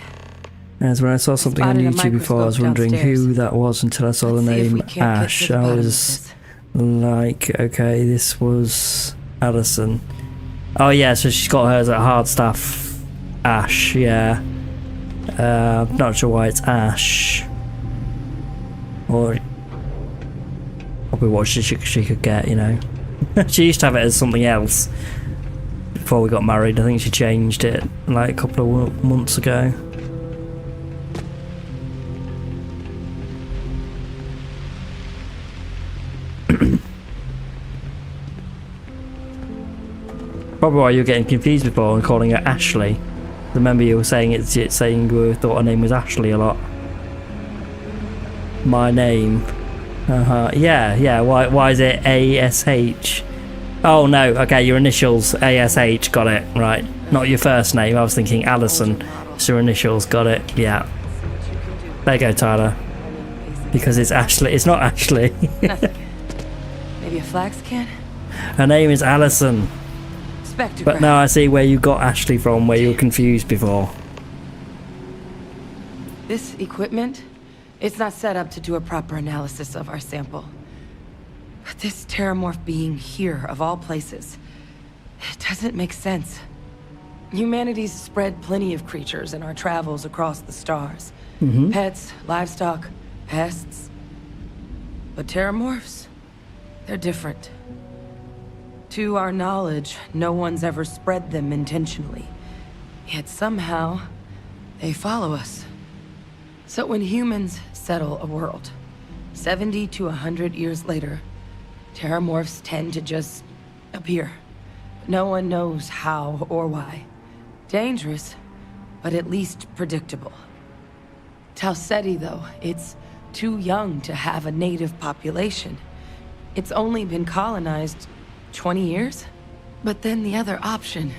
As when I saw something on Spotted a YouTube before, I was wondering microscope who that was until I saw the Let's see if name we can't get to Ash. the I bottom of was this. like, okay, this was Allison. Oh yeah, so she's got hers at Hardstaff Ash, yeah. Not sure why it's Ash. Or probably what she could get, you know. She used to have it as something else before we got married. I think she changed it like a couple of months ago. Probably why you were getting confused before and calling her Ashley. Remember you were saying it's saying you thought her name was Ashley a lot. My name. Yeah. Why is it ASH? Oh no. Okay, your initials ASH. Got it. Right. Not your first name. I was thinking Allison. It's your initials. Got it. Yeah. There you go, Tyler. Because it's Ashley. It's not Ashley. Maybe a flax can? Her name is Allison. Spectrograph. But now I see where you got Ashley from, where you were confused before. This equipment, it's not set up to do a proper analysis of our sample. But this Terramorph being here, of all places, it doesn't make sense. Humanity's spread plenty of creatures in our travels across the stars. Pets, livestock, pests. But Terramorphs, they're different. To our knowledge, no one's ever spread them intentionally. Yet somehow, they follow us. So when humans settle a world, 70 to 100 years later, Terramorphs tend to just appear. No one knows how or why. Dangerous, but at least predictable. Tau Ceti, though, it's too young to have a native population. It's only been colonized 20 years? But then the other option,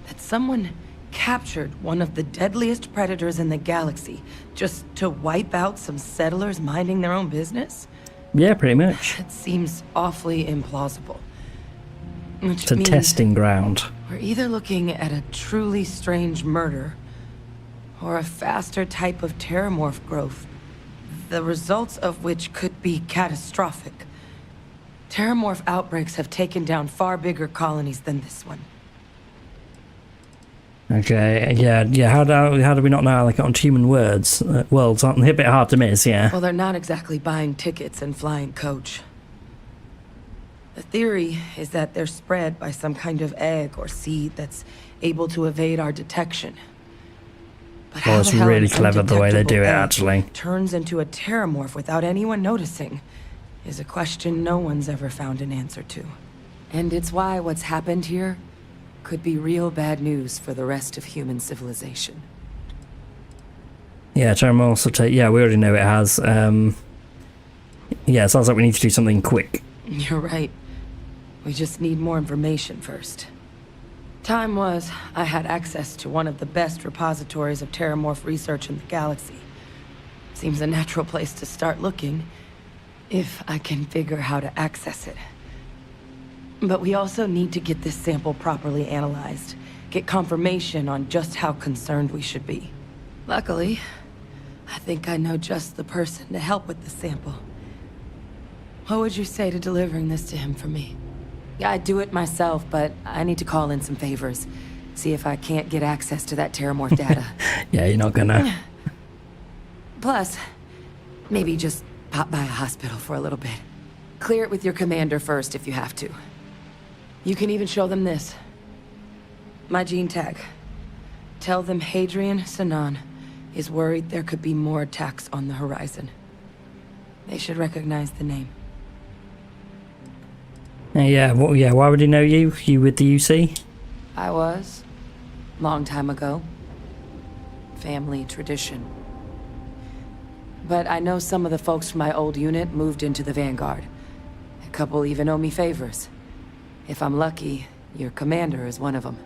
that someone captured one of the deadliest predators in the galaxy just to wipe out some settlers minding their own business? Yeah, pretty much. It seems awfully implausible. Which It's a means testing ground. we're either looking at a truly strange murder, or a faster type of Terramorph growth, the results of which could be catastrophic. Terramorph outbreaks have taken down far bigger colonies than this one. Okay, yeah. How do we not know how they got onto human worlds? Worlds aren't they a bit hard to miss? Yeah. Well, they're not exactly buying tickets and flying coach. The theory is that they're spread by some kind of egg or seed that's able to evade our detection. But how it's the hell really an clever the way they do it, undetectable egg actually. turns into a Terramorph without anyone noticing is a question no one's ever found an answer to. And it's why what's happened here could be real bad news for the rest of human civilization. Yeah, Terramorph also take. Yeah, we already know it has. Yeah, it sounds like we need to do something quick. You're right. We just need more information first. Time was, I had access to one of the best repositories of Terramorph research in the galaxy. Seems a natural place to start looking, if I can figure how to access it. But we also need to get this sample properly analyzed, get confirmation on just how concerned we should be. Luckily, I think I know just the person to help with the sample. What would you say to delivering this to him for me? Yeah, I'd do it myself, but I need to call in some favors. See if I can't get access to that Terramorph data. Yeah, you're not gonna. Plus, maybe just pop by a hospital for a little bit. Clear it with your commander first if you have to. You can even show them this. My gene tag. Tell them Hadrian Sinan is worried there could be more attacks on the horizon. They should recognize the name. Yeah, well, yeah, why would he know you? You with the UC? I was. Long time ago. Family tradition. But I know some of the folks from my old unit moved into the Vanguard. A couple even owe me favors. If I'm lucky, your commander is one of them.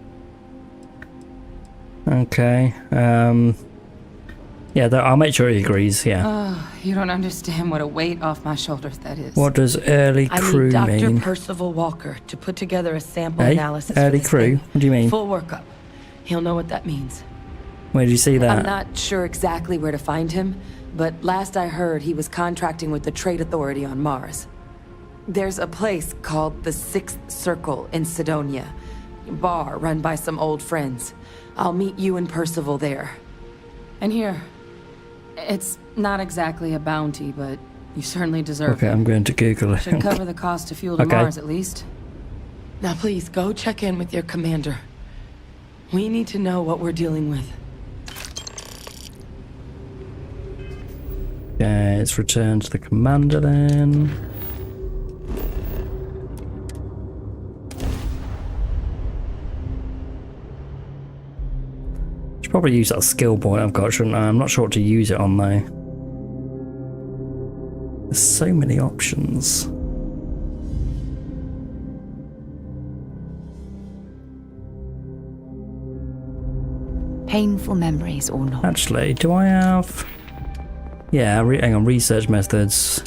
Okay, yeah, I'll make sure he agrees, yeah. Oh, you don't understand what a weight off my shoulders that is. What does early crew mean? I need Dr. Percival Walker to put together a sample analysis early for this crew? thing. What do you mean? Full workup. He'll know what that means. Where did you see that? I'm not sure exactly where to find him, but last I heard he was contracting with the Trade Authority on Mars. There's a place called the Sixth Circle in Sidonia. A bar run by some old friends. I'll meet you and Percival there. And here. It's not exactly a bounty, but you certainly deserve it. Okay, I'm going to Google it. Should cover the cost to fuel to Mars at least. Now please, go check in with your commander. We need to know what we're dealing with. Okay, let's return to the commander then. Should probably use that skill point I've got, shouldn't I? I'm not sure what to use it on though. There's so many options. Painful memories or not. Actually, do I have... Yeah, hang on, research methods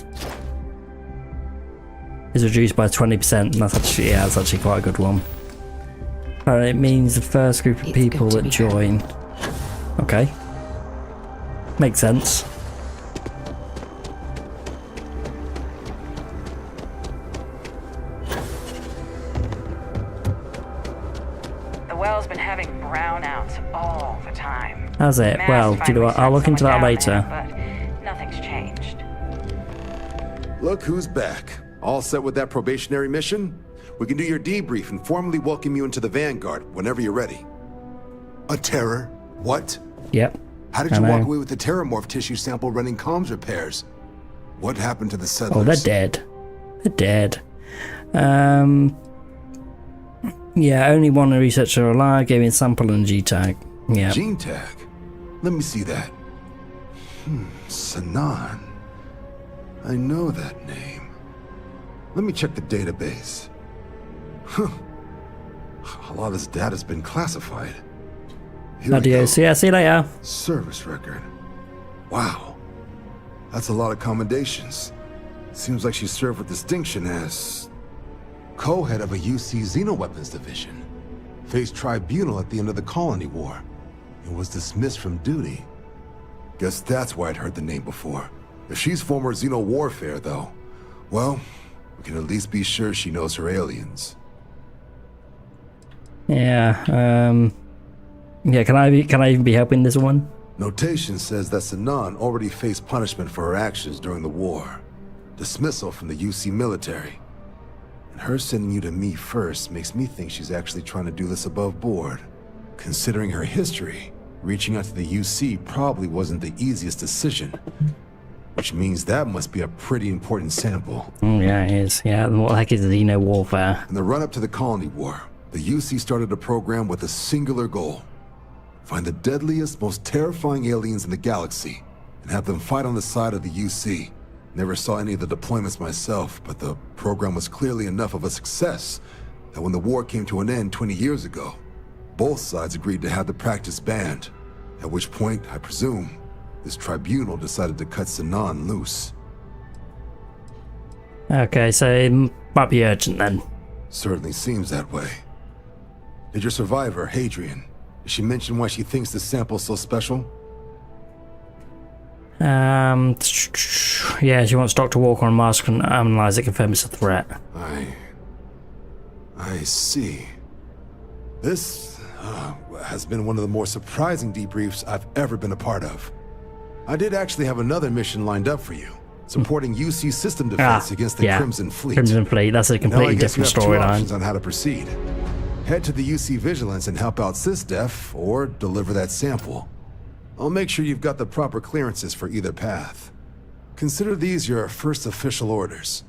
is reduced by 20%, and that's actually quite a good one. It means the first group of people that join. Okay. Makes sense. The well's been having brownouts all the time. Has it? Well, do you know what? I'll look into that later. But nothing's changed. Look who's back. All set with that probationary mission? We can do your debrief and formally welcome you into the Vanguard whenever you're ready. A terror? What? Yep. How did you walk away with the Terramorph tissue sample running comms repairs? What happened to the settlers? Oh, they're dead. They're dead. Yeah, only one researcher alive gave me a sample and a G-tag. Yeah. Gene tag? Let me see that. Sinan. I know that name. Let me check the database. Huh. A lot of this data's been classified. Adios. Yeah, see you later. Service record. Wow. That's a lot of commendations. Seems like she served with distinction as co-head of a UC Xeno-weapons division. Faced tribunal at the end of the Colony War. And was dismissed from duty. Guess that's why I'd heard the name before. If she's former Xeno-warfare, though, well, we can at least be sure she knows her aliens. Yeah, yeah, can I even be helping this one? Notation says that Sinan already faced punishment for her actions during the war. Dismissal from the UC military. And her sending you to me first makes me think she's actually trying to do this above board. Considering her history, reaching out to the UC probably wasn't the easiest decision. Which means that must be a pretty important sample. Yeah, it is. Yeah, what the heck is Xeno-warfare? In the run-up to the Colony War, the UC started a program with a singular goal. Find the deadliest, most terrifying aliens in the galaxy, and have them fight on the side of the UC. Never saw any of the deployments myself, but the program was clearly enough of a success that when the war came to an end 20 years ago, both sides agreed to have the practice banned, at which point, I presume, this tribunal decided to cut Sinan loose. Okay, so it might be urgent then. Certainly seems that way. Did your survivor, Hadrian, did she mention why she thinks this sample's so special? Yeah, she wants Dr. Walker on Mars to analyze it, confirm it's a threat. I see. This has been one of the more surprising debriefs I've ever been a part of. I did actually have another mission lined up for you, supporting UC system defense against the Crimson Fleet. Crimson Fleet, that's a completely different storyline. On how to proceed. Head to the UC Vigilance and help out SysDef, or deliver that sample. I'll make sure you've got the proper clearances for either path. Consider these your first official orders.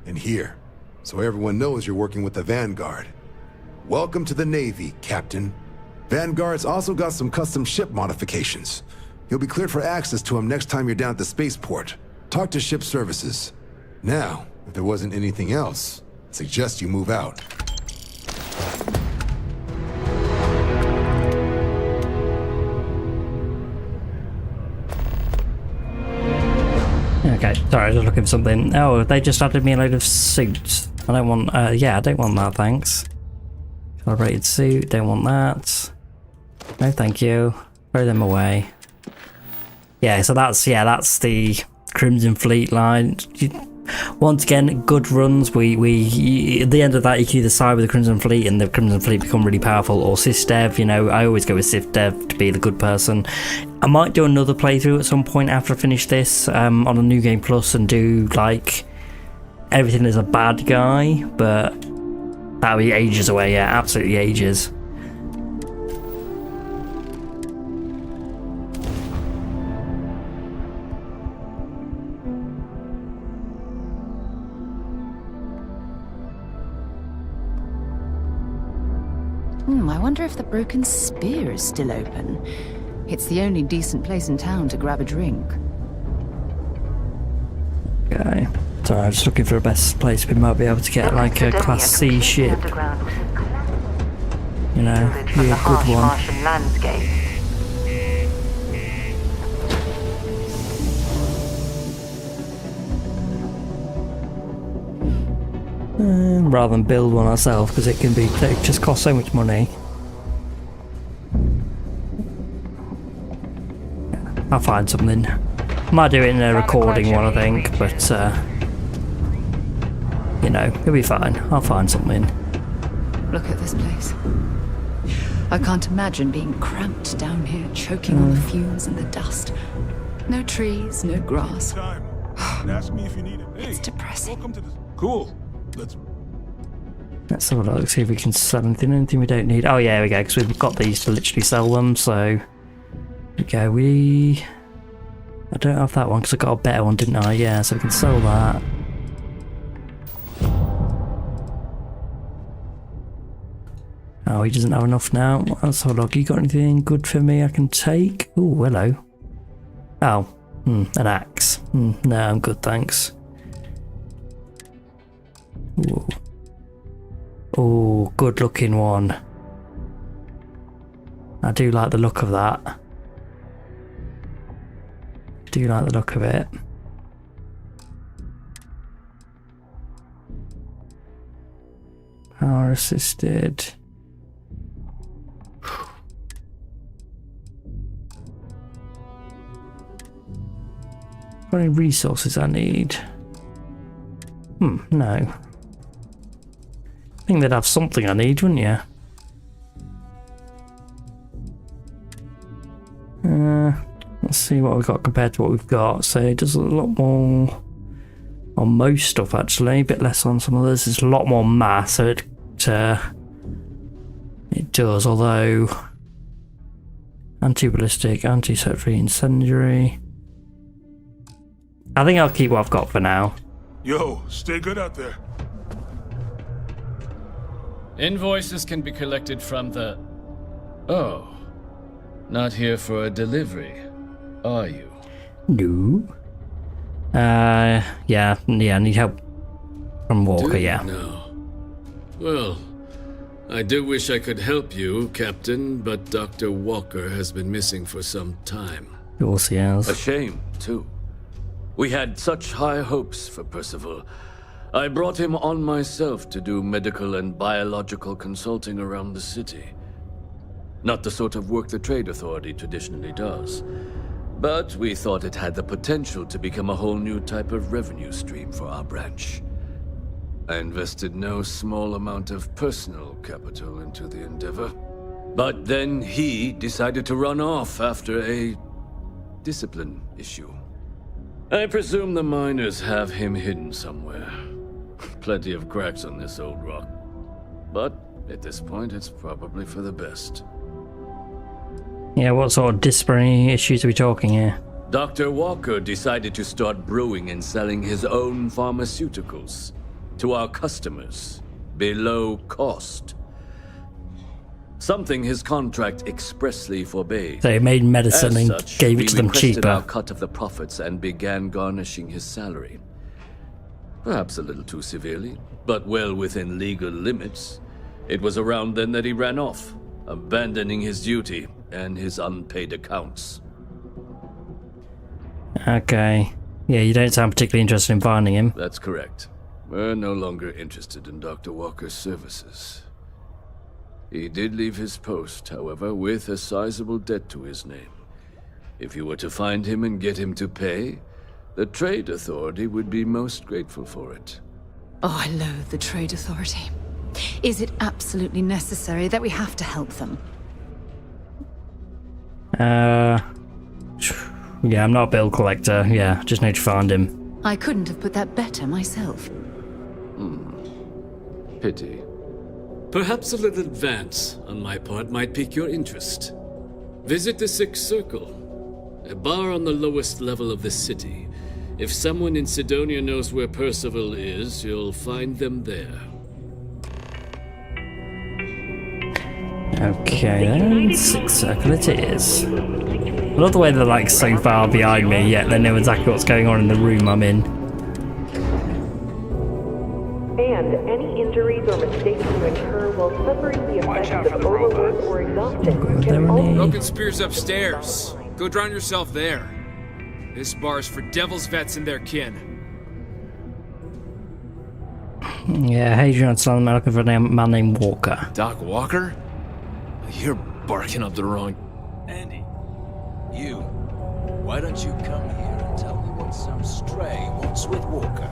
And here, so everyone knows you're working with the Vanguard. Welcome to the Navy, Captain. Vanguard's also got some custom ship modifications. You'll be cleared for access to them next time you're down at the spaceport. Talk to ship services. Now, if there wasn't anything else, I suggest you move out. Okay, sorry, I was just looking for something. Oh, they just added me a load of suits. I don't want, yeah, I don't want that, thanks. Calibrated suit, don't want that. No, thank you. Throw them away. Yeah, so that's the Crimson Fleet line. Once again, good runs. We at the end of that, you can either side with the Crimson Fleet and the Crimson Fleet become really powerful, or SysDev. You know, I always go with SysDev to be the good person. I might do another playthrough at some point after I finish this on a New Game Plus and do like everything as a bad guy, but that'll be ages away. Yeah, absolutely ages. I wonder if the Broken Spear is still open. It's the only decent place in town to grab a drink. Okay. Sorry, I'm just looking for a best place we might be able to get like a Class C ship. You know, be a good one. Rather than build one ourselves, because it just costs so much money. I'll find something. Might do it in a recording one, I think, but you know, it'll be fine. I'll find something. Look at this place. I can't imagine being cramped down here, choking on the fumes and the dust. No trees, no grass. Ask me if you need it. It's depressing. Welcome to this. Cool. Let's have a look, see if we can sell anything we don't need. Oh yeah, here we go, because we've got these to literally sell them, so... Okay, I don't have that one, because I got a better one, didn't I? Yeah, so we can sell that. Oh, he doesn't have enough now. Let's have a look. You got anything good for me I can take? Oh, hello. Oh, an axe. No, I'm good, thanks. Ooh. Oh, good looking one. I do like the look of that. Do like the look of it. Power assisted. Got any resources I need? No. I think they'd have something I need, wouldn't you? Let's see what we've got compared to what we've got. So it does a lot more on most stuff, actually. A bit less on some others. There's a lot more mass, so it does, although anti-ballistic, anti-secondary, incendiary. I think I'll keep what I've got for now. Yo, stay good out there. Invoices can be collected from the... Oh. Not here for a delivery, are you? No. Yeah, I need help from Walker, yeah. No. Well, I do wish I could help you, Captain, but Dr. Walker has been missing for some time. Of course he has. A shame, too. We had such high hopes for Percival. I brought him on myself to do medical and biological consulting around the city. Not the sort of work the Trade Authority traditionally does. But we thought it had the potential to become a whole new type of revenue stream for our branch. I invested no small amount of personal capital into the endeavor. But then he decided to run off after a discipline issue. I presume the miners have him hidden somewhere. Plenty of cracks on this old rock. But at this point, it's probably for the best. Yeah, what sort of disciplinary issues are we talking here? Dr. Walker decided to start brewing and selling his own pharmaceuticals to our customers below cost. Something his contract expressly forbade. They made medicine and gave it to them cheaper. Our cut of the profits and began garnishing his salary. Perhaps a little too severely, but well within legal limits. It was around then that he ran off, abandoning his duty and his unpaid accounts. Okay. Yeah, you don't sound particularly interested in finding him. That's correct. We're no longer interested in Dr. Walker's services. He did leave his post, however, with a sizable debt to his name. If you were to find him and get him to pay, the Trade Authority would be most grateful for it. Oh, I loathe the Trade Authority. Is it absolutely necessary that we have to help them? Yeah, I'm not a bill collector. Yeah, just need to find him. I couldn't have put that better myself. Pity. Perhaps a little advance on my part might pique your interest. Visit the Sixth Circle, a bar on the lowest level of the city. If someone in Sidonia knows where Percival is, you'll find them there. Okay then, Sixth Circle it is. I love the way they're like so far behind me, yet they know exactly what's going on in the room I'm in. And any injuries or mistakes you incur while suffering the effects of overwork or exhaustion can also... Broken Spear's upstairs. Go drown yourself there. This bar's for devil's vets and their kin. Yeah, Hadrian and Solomon are looking for a man named Walker. Doc Walker? You're barking up the wrong... Andy, you. Why don't you come here and tell me what some stray wants with Walker?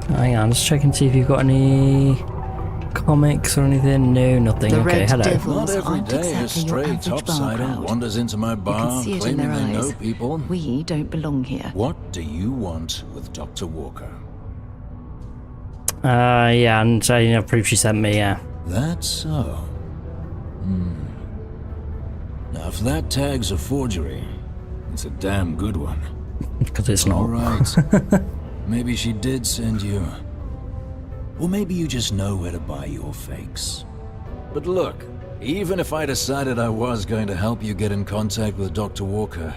Hang on, just checking to see if you've got any comics or anything. No, nothing. Okay, hello. Not every day a stray topsider wanders into my bar claiming they know people. We don't belong here. What do you want with Dr. Walker? Yeah, and you know, proof she sent me, yeah. That's so. Now, if that tag's a forgery, it's a damn good one. Because it's not. All right. Maybe she did send you. Or maybe you just know where to buy your fakes. But look, even if I decided I was going to help you get in contact with Dr. Walker,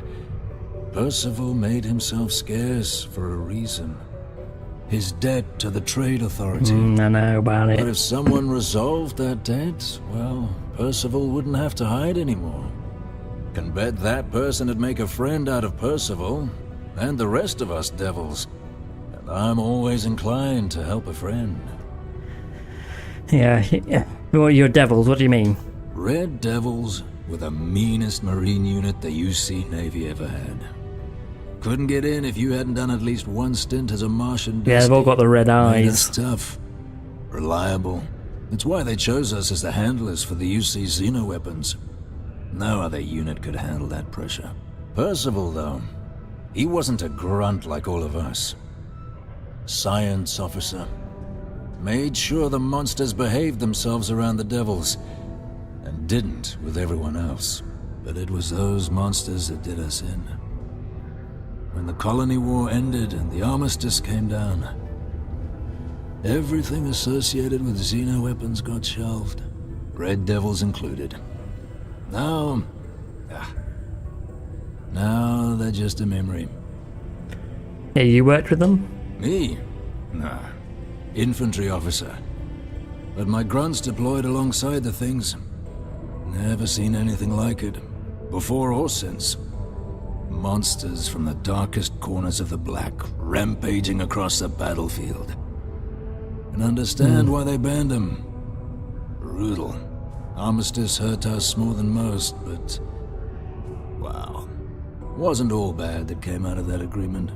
Percival made himself scarce for a reason. His debt to the Trade Authority. I know about it. But if someone resolved that debt, well, Percival wouldn't have to hide anymore. Can bet that person would make a friend out of Percival, and the rest of us devils. And I'm always inclined to help a friend. Yeah. Well, you're devils, what do you mean? Red Devils were the meanest Marine unit the UC Navy ever had. Couldn't get in if you hadn't done at least one stint as a Martian. Yeah, they've all got the red eyes. Tough, reliable. It's why they chose us as the handlers for the UC Xeno-weapons. No other unit could handle that pressure. Percival, though, he wasn't a grunt like all of us. Science officer. Made sure the monsters behaved themselves around the devils, and didn't with everyone else. But it was those monsters that did us in. When the colony war ended and the armistice came down, everything associated with Xeno-weapons got shelved, Red Devils included. Now they're just a memory. Yeah, you worked with them? Me? Nah. Infantry officer. but my grunts deployed alongside the things. Never seen anything like it, before or since. Monsters from the darkest corners of the Black, rampaging across the battlefield. Can understand why they banned them. Brutal. Armistice hurt us more than most, but... wow. Wasn't all bad that came out of that agreement.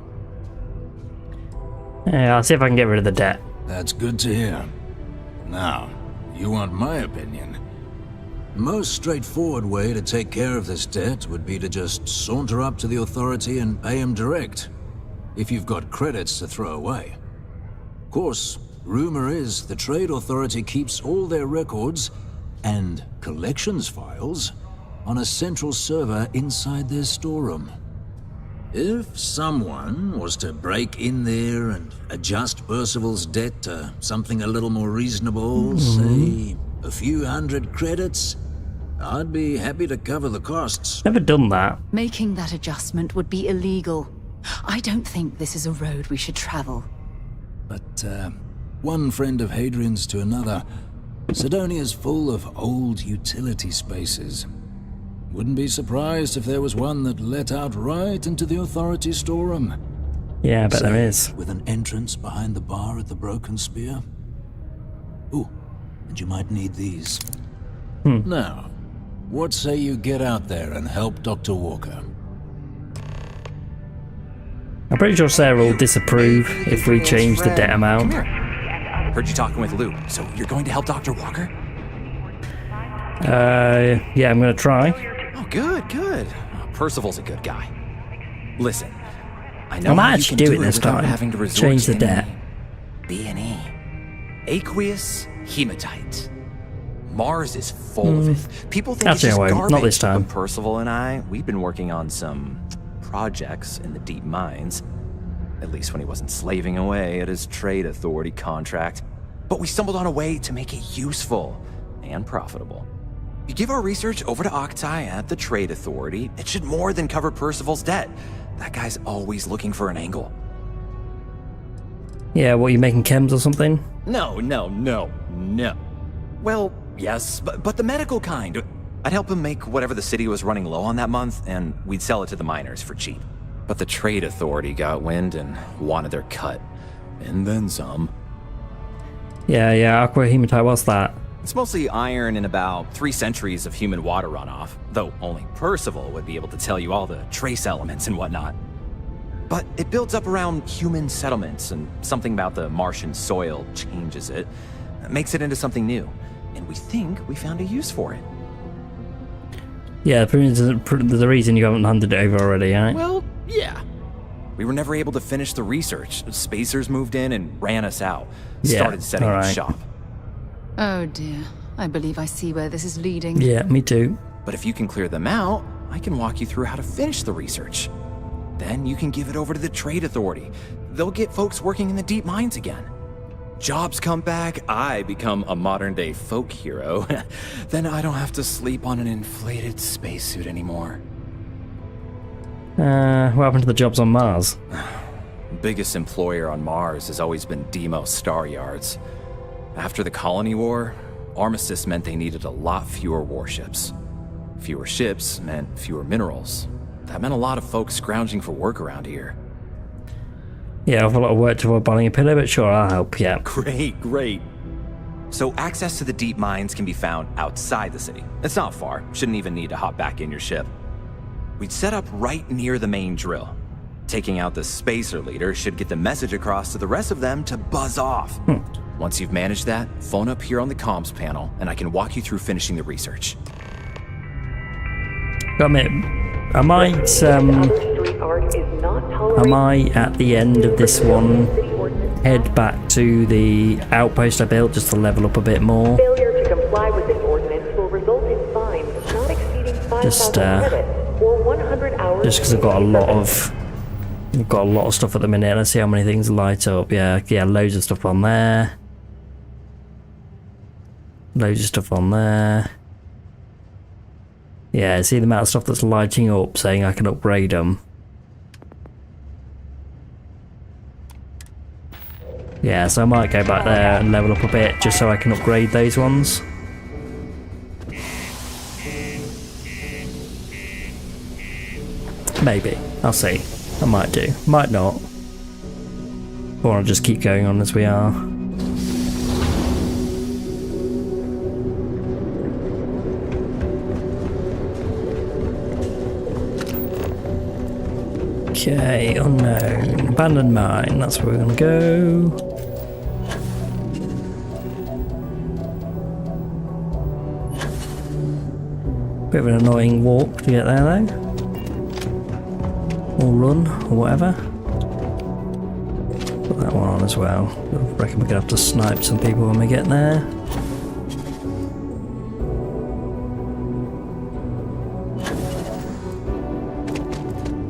Yeah, I'll see if I can get rid of the debt. That's good to hear. Now, you want my opinion? The most straightforward way to take care of this debt would be to just saunter up to the authority and pay him direct, if you've got credits to throw away. Of course, rumor is the Trade Authority keeps all their records and collections files on a central server inside their storeroom. If someone was to break in there and adjust Percival's debt to something a little more reasonable, say a few hundred credits, I'd be happy to cover the costs. Never done that. Making that adjustment would be illegal. I don't think this is a road we should travel. But, one friend of Hadrian's to another, Sidonia's full of old utility spaces. Wouldn't be surprised if there was one that let out right into the authority storeroom. Yeah, I bet there is. With an entrance behind the bar at the Broken Spear. Ooh, and you might need these. Now, what say you get out there and help Dr. Walker? I'm pretty sure Sarah will disapprove if we change the debt amount. Heard you talking with Lou, so you're going to help Dr. Walker? Yeah, I'm gonna try. Oh, good, good. Percival's a good guy. Listen, I know I might how you actually can do do it this without time. having to resort Change to the debt. B&E. Aqueous hematite. Mars is full of it. People think it's Actually, just I won't. garbage. Not this time. But Percival and I, we've been working on some projects in the deep mines. At least when he wasn't slaving away at his trade authority contract. But we stumbled on a way to make it useful and profitable. You give our research over to Octai at the Trade Authority, it should more than cover Percival's debt. That guy's always looking for an angle. Yeah, what, you making chems or something? No. Well, yes, but the medical kind. I'd help him make whatever the city was running low on that month, and we'd sell it to the miners for cheap. But the Trade Authority got wind and wanted their cut. And then some. Yeah, aqua hematite, what's that? It's mostly iron and about 3 centuries of human water runoff, though only Percival would be able to tell you all the trace elements and whatnot. But it builds up around human settlements, and something about the Martian soil changes it, makes it into something new, and we think we found a use for it. Yeah, there's a reason you haven't handed it over already, right? Well, yeah. We were never able to finish the research. Spacers moved in and ran us out. Started setting up shop. Oh dear. I believe I see where this is leading. Yeah, me too. But if you can clear them out, I can walk you through how to finish the research. Then you can give it over to the Trade Authority. They'll get folks working in the deep mines again. Jobs come back, I become a modern-day folk hero. Then I don't have to sleep on an inflated spacesuit anymore. What happened to the jobs on Mars? Biggest employer on Mars has always been Deimos Star Yards. After the Colony War, armistice meant they needed a lot fewer warships. Fewer ships meant fewer minerals. That meant a lot of folks scrounging for work around here. Yeah, I have a lot of work toward buying a pillow, but sure, I'll help, yeah. Great. So access to the deep mines can be found outside the city. It's not far, shouldn't even need to hop back in your ship. We'd set up right near the main drill. Taking out the spacer leader should get the message across to the rest of them to buzz off. Once you've managed that, phone up here on the comms panel, and I can walk you through finishing the research. I might at the end of this one head back to the outpost I built just to level up a bit more. Failure to comply with this ordinance will result in fines not exceeding 5,000 credits or 100 hours. Just because I've got a lot of stuff at the minute. Let's see how many things light up. Yeah, loads of stuff on there. Loads of stuff on there. Yeah, see the amount of stuff that's lighting up saying I can upgrade them. Yeah, so I might go back there and level up a bit just so I can upgrade those ones. Maybe. I'll see. I might do. Might not. Or I'll just keep going on as we are. Okay, unknown. Abandoned mine, that's where we're gonna go. Bit of an annoying walk to get there though. Or run, or whatever. Put that one on as well. I reckon we're gonna have to snipe some people when we get there.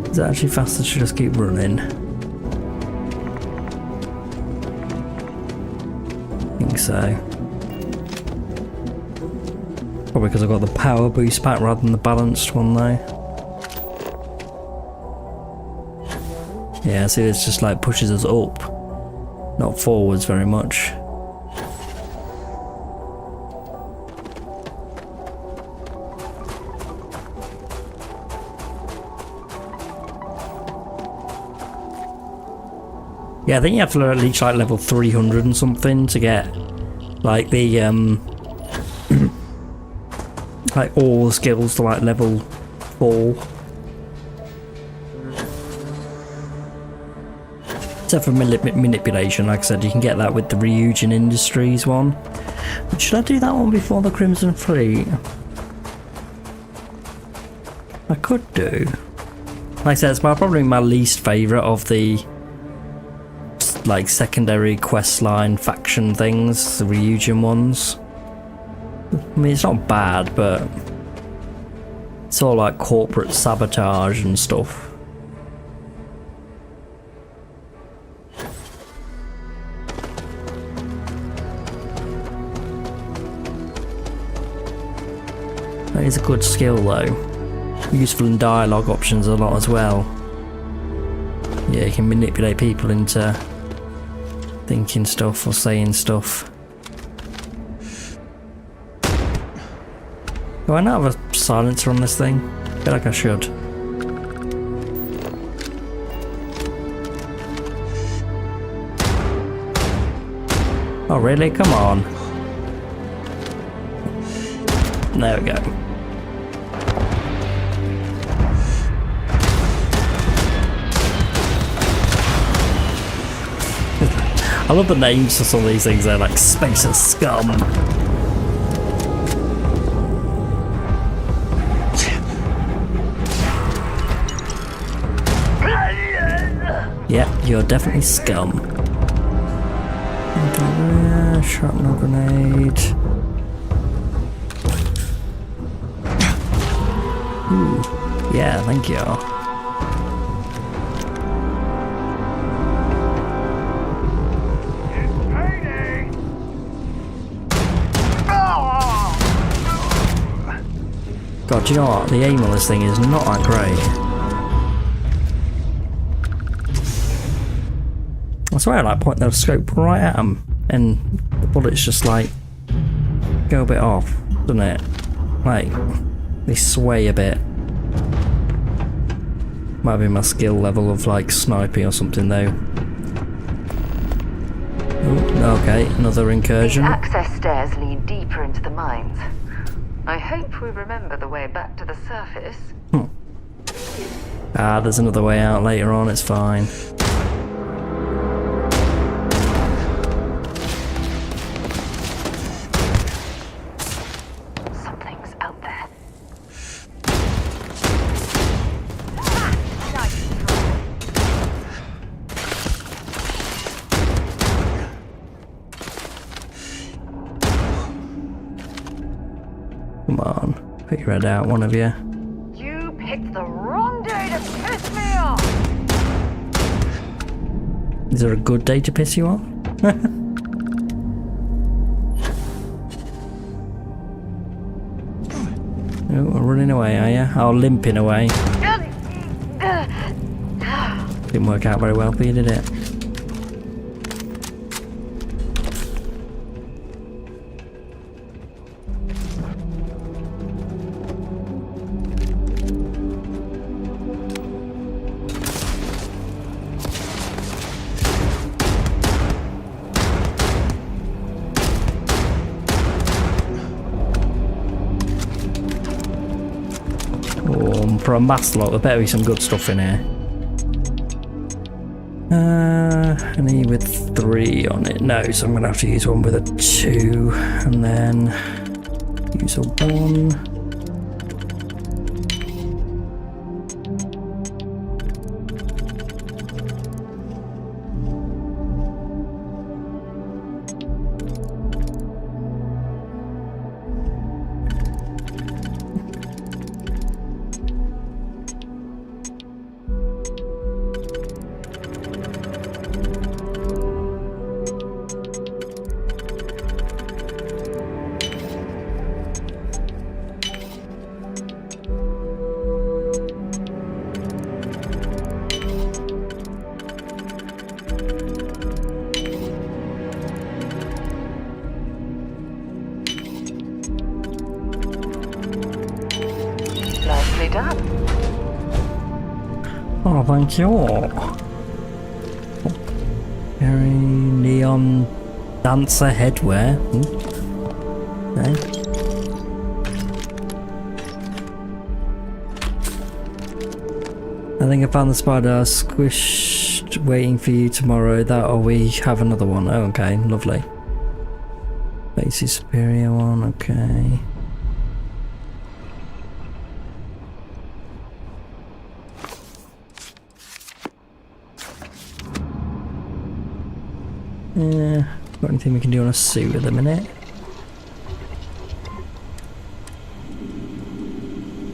Is it actually faster to just keep running? I think so. Probably because I've got the power boost pack rather than the balanced one though. Yeah, see, this just like pushes us up, not forwards very much. Yeah, I think you have to reach like level 300 and something to get like the like all the skills to like level 4. Except for manipulation, like I said, you can get that with the Ryujin Industries one. But should I do that one before the Crimson Fleet? I could do. Like I said, it's probably my least favourite of the like secondary questline faction things, the Ryujin ones. I mean, it's not bad, but it's all like corporate sabotage and stuff. That is a good skill though. Useful in dialogue options a lot as well. Yeah, you can manipulate people into thinking stuff or saying stuff. Do I not have a silencer on this thing? I feel like I should. Oh really? Come on. There we go. I love the names for some of these things. They're like Spacer Scum. Yeah, you're definitely scum. Shrapnel grenade. Ooh, yeah, thank you. God, do you know what? The aim on this thing is not that great. I swear I like point the scope right at them and the bullets just like go a bit off, doesn't it? Like, they sway a bit. Might be my skill level of like sniping or something though. Ooh, okay, another incursion. The access stairs lead deeper into the mines. I hope we remember the way back to the surface. Ah, there's another way out later on, it's fine. Something's out there. Come on, put your head out, one of you. You picked the wrong day to piss me off! Is there a good day to piss you off? Oh, we're running away, are you? Oh, limping away. Didn't work out very well for you, did it? for a mass lot, there better be some good stuff in here. Any with 3 on it? No, so I'm going to have to use one with a 2, and then use a 1. Oh, thank you. Very neon dancer headwear. Okay. I think I found the spider squished waiting for you tomorrow. That or we have another one. Oh, okay, lovely. Basic superior one, okay. Yeah, got anything we can do on a suit at the minute?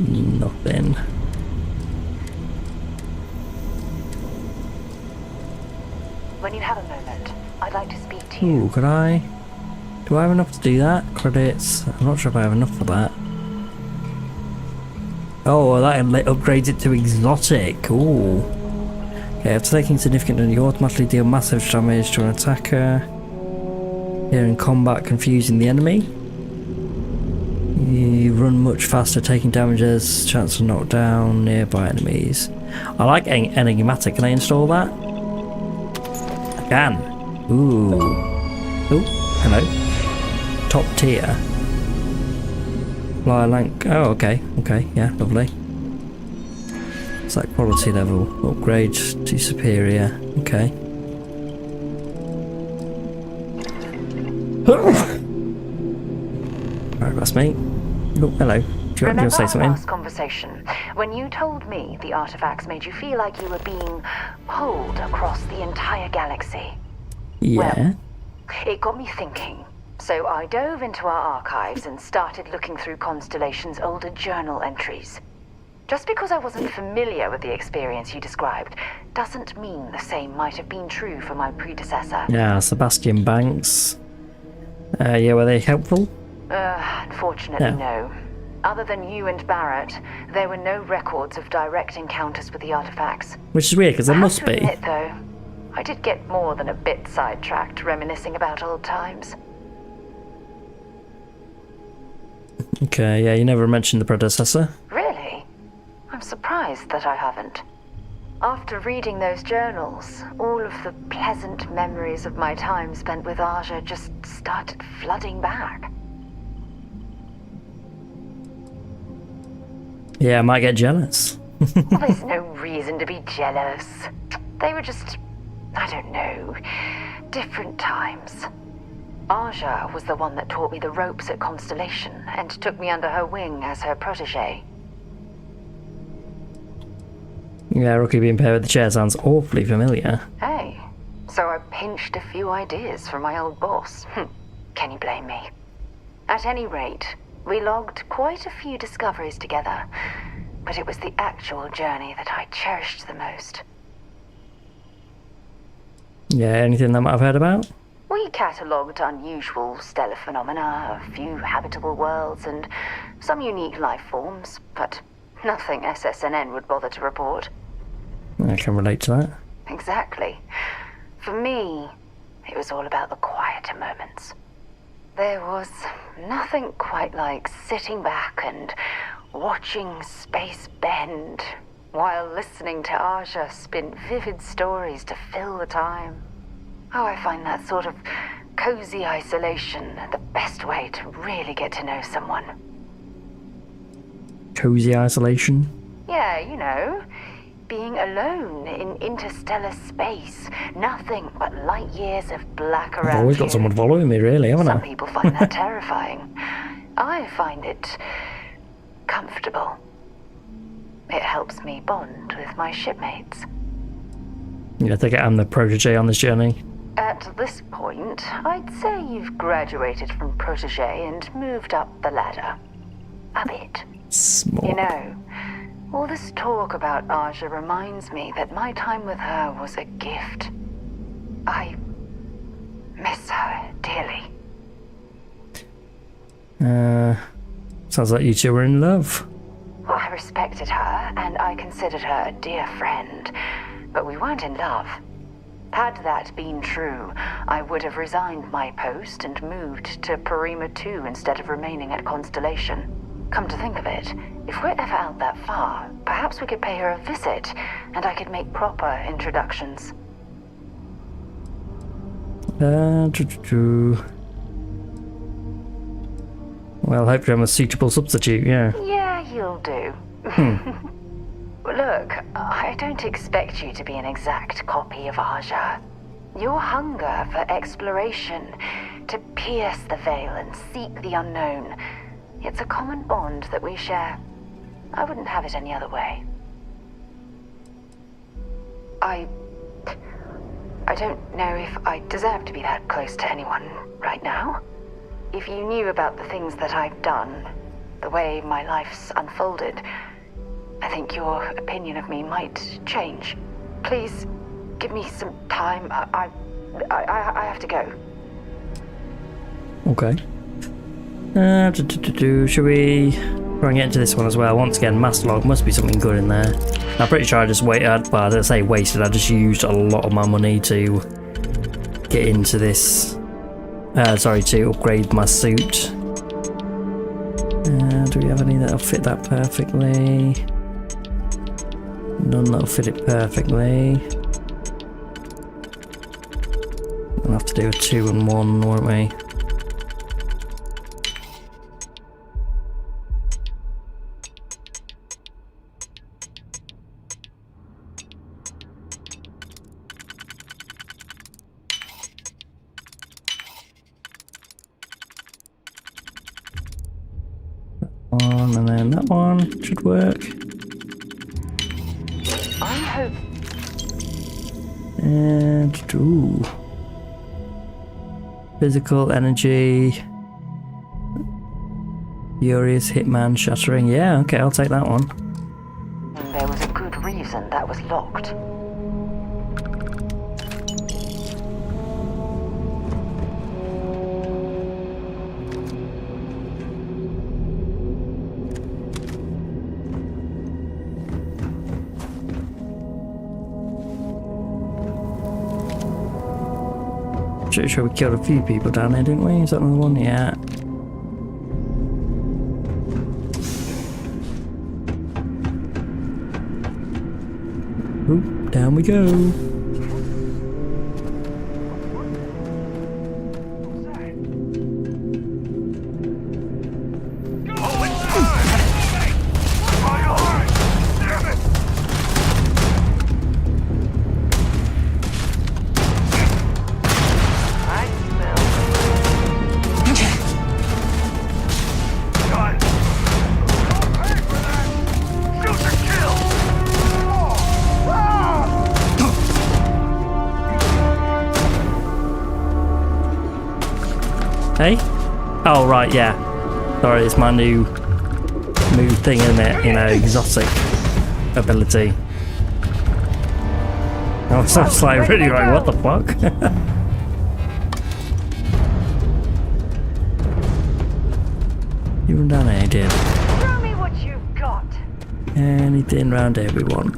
Nothing. When you have a moment, I'd like to speak to you. Ooh, could I? Do I have enough to do that? Credits? I'm not sure if I have enough for that. Oh, that upgrades it to exotic. Ooh. Okay, after taking significant damage, you automatically deal massive damage to an attacker. Here in combat, confusing the enemy. You run much faster, taking damages, chance to knock down nearby enemies. I like enigmatic. Can I install that? I can. Ooh. Oh, hello. Top tier. Fly lank. Oh, okay. Okay, yeah, lovely. It's that quality level. Upgrade to superior. Okay. Alright, that's me. Oh, hello. Do you want to say something? Remember our last conversation, when you told me the artifacts made you feel like you were being pulled across the entire galaxy? Yeah. Well, it got me thinking. So I dove into our archives and started looking through Constellation's older journal entries. Just because I wasn't familiar with the experience you described doesn't mean the same might have been true for my predecessor. Yeah, Sebastian Banks. Yeah, were they helpful? Unfortunately, no. Other than you and Barrett, there were no records of direct encounters with the artifacts. Which is weird, because there must be. Admit, though, I did get more than a bit sidetracked reminiscing about old times. Okay, yeah, you never mentioned the predecessor. Really? I'm surprised that I haven't. After reading those journals, all of the pleasant memories of my time spent with Aja just started flooding back. Yeah, I might get jealous. Well, there's no reason to be jealous. They were just, I don't know, different times. Aja was the one that taught me the ropes at Constellation and took me under her wing as her protege. Yeah, Rookie being paired with the chair sounds awfully familiar. Hey, so I pinched a few ideas from my old boss. Can you blame me? At any rate, we logged quite a few discoveries together, but it was the actual journey that I cherished the most. Yeah, anything that I might have heard about? We catalogued unusual stellar phenomena, a few habitable worlds, and some unique life forms, but nothing SSNN would bother to report. I can relate to that. Exactly. For me, it was all about the quieter moments. There was nothing quite like sitting back and watching space bend while listening to Aja spin vivid stories to fill the time. Oh, I find that sort of cozy isolation the best way to really get to know someone. Cozy isolation? Yeah, you know, being alone in interstellar space. Nothing but light years of black around I've always got someone following me, really, haven't I? Some people find that terrifying. I find it comfortable. It helps me bond with my shipmates. Yeah, I think I'm the protege on this journey. At this point, I'd say you've graduated from protege and moved up the ladder. A bit. Small. You know, all this talk about Aja reminds me that my time with her was a gift. I miss her dearly. Sounds like you two were in love. Well, I respected her, and I considered her a dear friend, but we weren't in love. Had that been true, I would have resigned my post and moved to Parima 2 instead of remaining at Constellation. Come to think of it, if we're ever out that far, perhaps we could pay her a visit, and I could make proper introductions. Well, hopefully I'm a suitable substitute, yeah. Yeah, you'll do. Look, I don't expect you to be an exact copy of Aja. Your hunger for exploration, to pierce the veil and seek the unknown, it's a common bond that we share. I wouldn't have it any other way. I don't know if I deserve to be that close to anyone right now. If you knew about the things that I've done, the way my life's unfolded, I think your opinion of me might change. Please, give me some time. I have to go. Okay. Should we try and get into this one as well? Once again, master log, must be something good in there. I'm pretty sure I just wasted, well, I don't say wasted, I just used a lot of my money to get into this. To upgrade my suit. Do we have any that'll fit that perfectly? None that'll fit it perfectly. We'll have to do a 2 and 1, won't we? One and then that one should work. I hope. And physical energy, furious hitman shattering. Yeah, okay, I'll take that one. And there was a good reason that was locked. Pretty sure we killed a few people down there, didn't we? Is that another one? Yeah. Oop, down we go. Hey? Oh, right, yeah. Sorry, it's my new thing, isn't it? You know, exotic ability. I was just like, really like, what the fuck? Even down here, dude. Show me what you've got. Anything round here we want.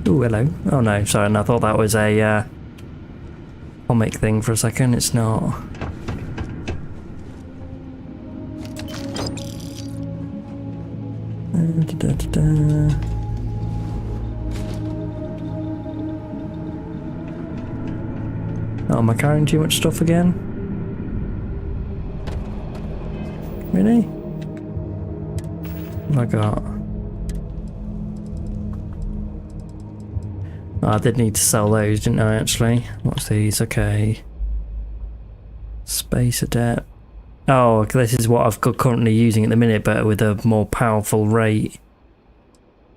Oh, hello. Oh no, sorry, and I thought that was a comic thing for a second. It's not. Oh, am I carrying too much stuff again? Really? What have I got? Oh, I did need to sell those, didn't I, actually? What's these? Okay. Space Adept. Oh, this is what I've got currently using at the minute, but with a more powerful rate.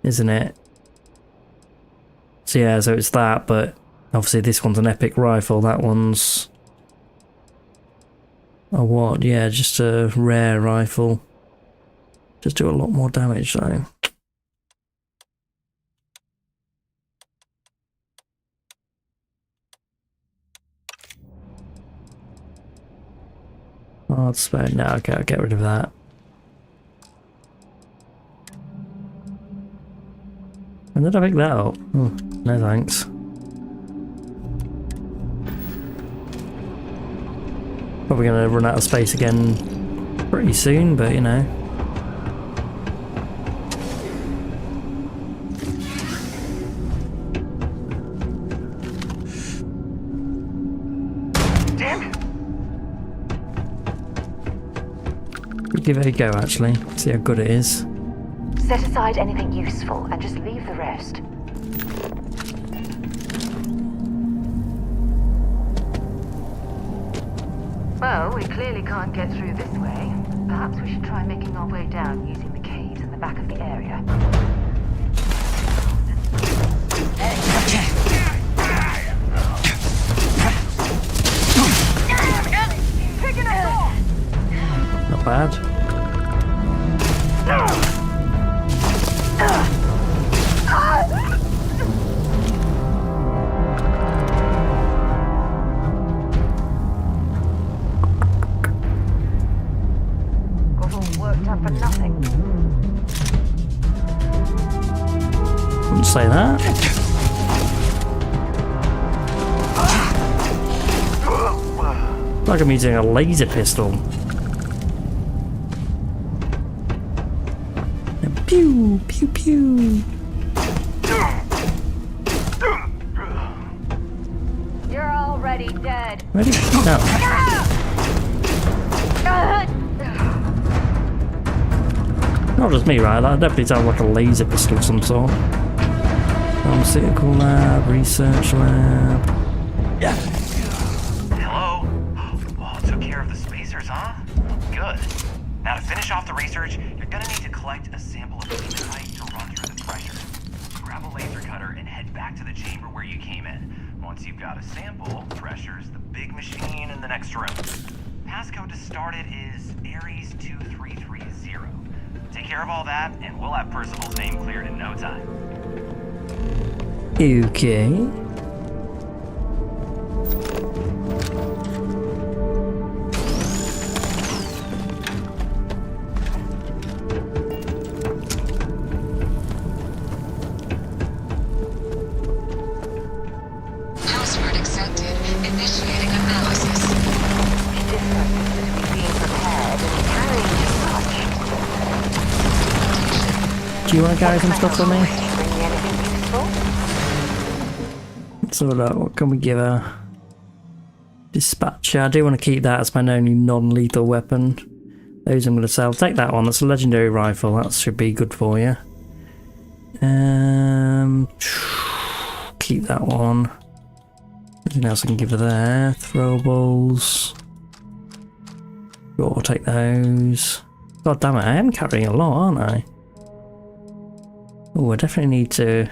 Isn't it? So yeah, so it's that, but obviously this one's an epic rifle, that one's a what? Yeah, just a rare rifle. Just do a lot more damage though. Oh, it's spare. No, okay, I'll get rid of that. When did I pick that up? Oh, no thanks. Probably gonna run out of space again pretty soon, but you know. Give it a go actually, see how good it is. Set aside anything useful and just leave the rest. Well, we clearly can't get through this way. Perhaps we should try making our way down using the caves in the back of the area. Not bad. Got all worked up for nothing. Wouldn't say that. Like I'm using a laser pistol. Pew, pew, pew. You're already dead. Ready? No. Not just me, right? That definitely sounds like a laser pistol of some sort. Pharmaceutical lab, research lab. Yeah. Hello? Well, took care of the spacers, huh? Good. Now to finish off the research, you're gonna need to collect a sample of hematite to run through the pressure. Grab a laser cutter and head back to the chamber where you came in. Once you've got a sample, pressure's the big machine in the next room. Passcode to start it is Ares 2330. Take care of all that, and we'll have Percival's name cleared in no time. Okay. Password accepted. Initiating analysis. The difference between being prepared and carrying too much. Do you want to carry some stuff for me? Bring me anything useful? Let's have a look. What can we give her? Dispatcher. I do want to keep that as my only non-lethal weapon. Those I'm going to sell. Take that one. That's a legendary rifle. That should be good for you. Keep that one. Anything else I can give her there? Throwables. Sure, I'll take those. God damn it, I am carrying a lot, aren't I? Oh, I definitely need to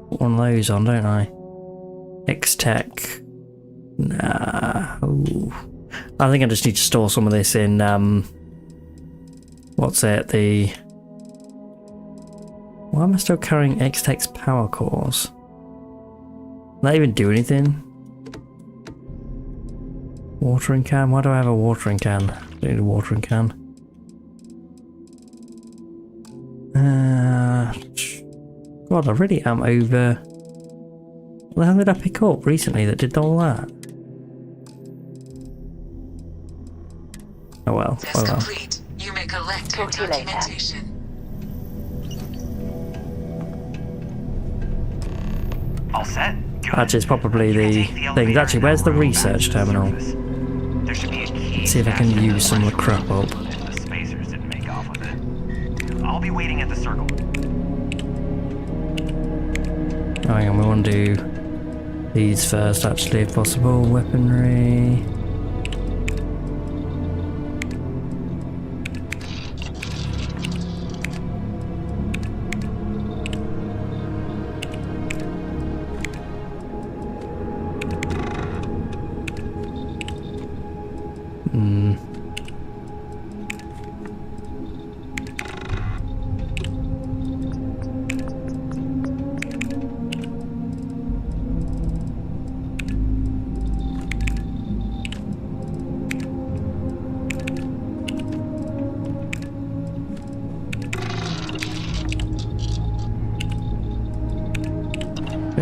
put one of those on, don't I? X-Tech. Nah. Ooh. I think I just need to store some of this in, what's it? The... Why am I still carrying X-Tech's power cores? Does that even do anything? Watering can? Why do I have a watering can? Don't need a watering can. God, I really am over... What the hell did I pick up recently that did all that? Oh well, oh well. Complete. You may collect your documentation. All set? Good. Actually, it's probably the thing. Actually, where's the research terminal? There should be a key See if I can use some of the crap up. The spacers didn't make off with it. I'll be waiting at the circle. Hang on, we want to do these first, actually, if possible. Weaponry.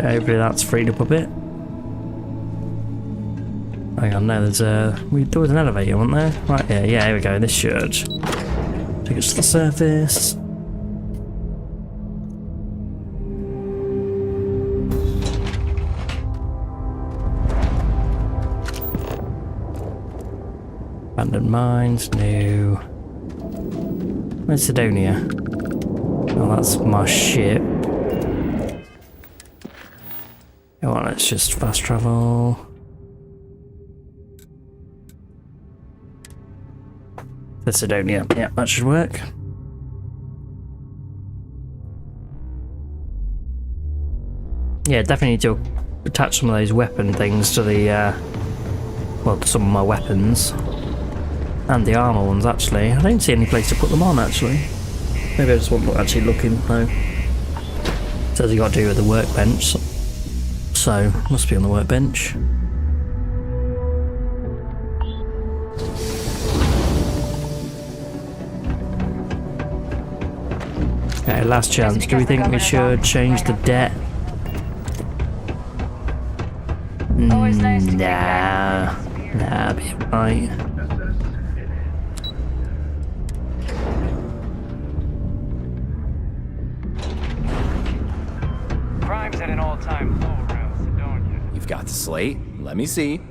Hopefully that's freed up a bit. Hang on, no, there was an elevator, wasn't there? Right here, yeah, here we go. This should take us to the surface. Abandoned mines, new. Where's Sidonia? Oh, that's my ship. Come on, let's just fast travel. The Sidonia, yeah, that should work. Yeah, definitely need to attach some of those weapon things to the, well, to some of my weapons. And the armor ones, actually. I don't see any place to put them on, actually. Maybe I just wasn't actually looking, though. It says you got to do with the workbench. So, must be on the workbench. Okay, last chance. Do we think we should change the debt? Nah, be right. Crime's at an all-time low around Sidonia. You've got the slate. Let me see.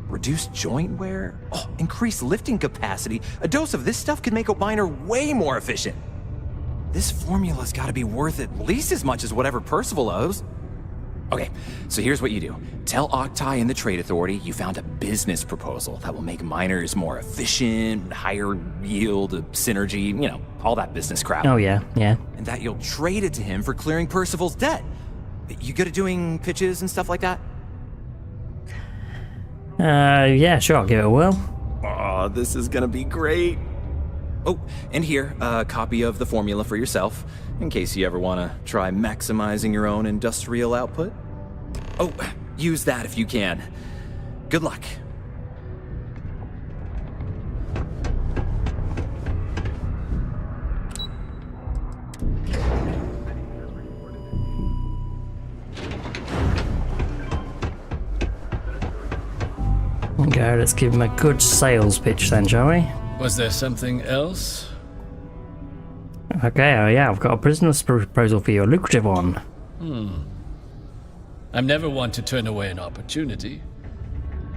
Reduced joint wear? Oh, increased lifting capacity. A dose of this stuff could make a miner way more efficient. This formula's gotta be worth at least as much as whatever Percival owes. Okay, so here's what you do. Tell Octai and the Trade Authority you found a business proposal that will make miners more efficient, higher yield, synergy, you know, all that business crap. Oh yeah, yeah. And that you'll trade it to him for clearing Percival's debt. You good at doing pitches and stuff like that? Yeah, sure, I'll give it a whirl. Oh, this is gonna be great. Oh, and here, a copy of the formula for yourself, in case you ever want to try maximizing your own industrial output. Oh, use that if you can. Good luck. Okay, let's give him a good sales pitch then, shall we? Was there something else? Okay, oh yeah, I've got a business proposal for you, a lucrative one. I'm never one to turn away an opportunity,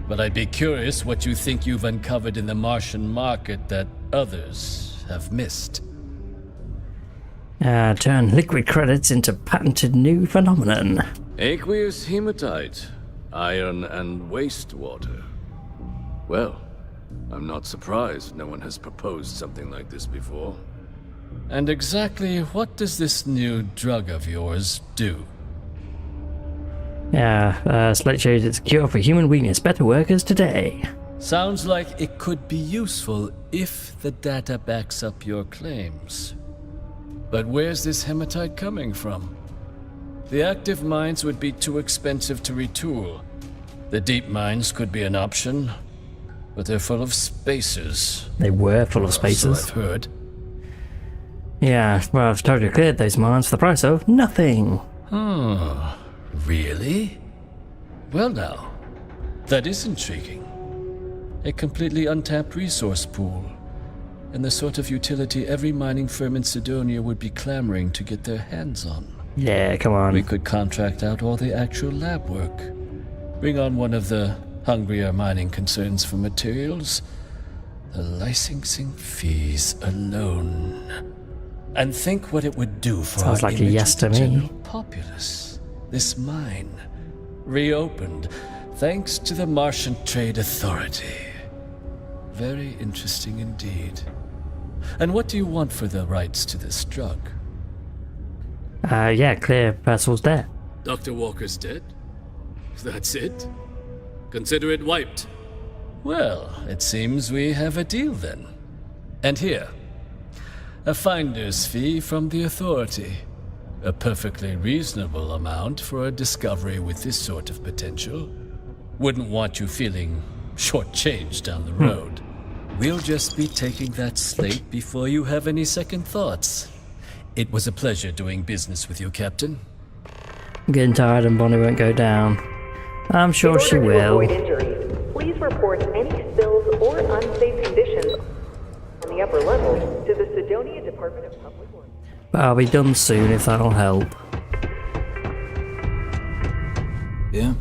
but I'd be curious what you think you've uncovered in the Martian market that others have missed. Turn liquid credits into patented new phenomenon. Aqueous hematite, iron and wastewater. Well, I'm not surprised no one has proposed something like this before. And exactly what does this new drug of yours do? Select shows it's a cure for human weakness. Better workers today. Sounds like it could be useful if the data backs up your claims. But where's this hematite coming from? The active mines would be too expensive to retool. The deep mines could be an option, but they're full of spacers. They were full of spacers. So I've heard. Yeah, well, I've totally cleared those mines for the price of nothing. Really? Well now, that is intriguing. A completely untapped resource pool, and the sort of utility every mining firm in Sidonia would be clamoring to get their hands on. Yeah, come on. We could contract out all the actual lab work, bring on one of the hungrier mining concerns for materials, The licensing fees alone. And think what it would do for Sounds our like a image yes with the to me. general populace. This mine, reopened thanks to the Martian Trade Authority. Very interesting indeed. And what do you want for the rights to this drug? Yeah, clear Percival's debt. Dr. Walker's dead? That's it? Consider it wiped. Well, it seems we have a deal then. And here, a finder's fee from the Authority. A perfectly reasonable amount for a discovery with this sort of potential. Wouldn't want you feeling shortchanged down the road. We'll just be taking that slate before you have any second thoughts. It was a pleasure doing business with you, Captain. I'm getting tired and Bonnie won't go down. I'm sure she will. Avoid injuries, please report any spills or unsafe conditions on the upper level to the Cydonia Department of Public Works. But I'll be done soon if that'll help. Yeah?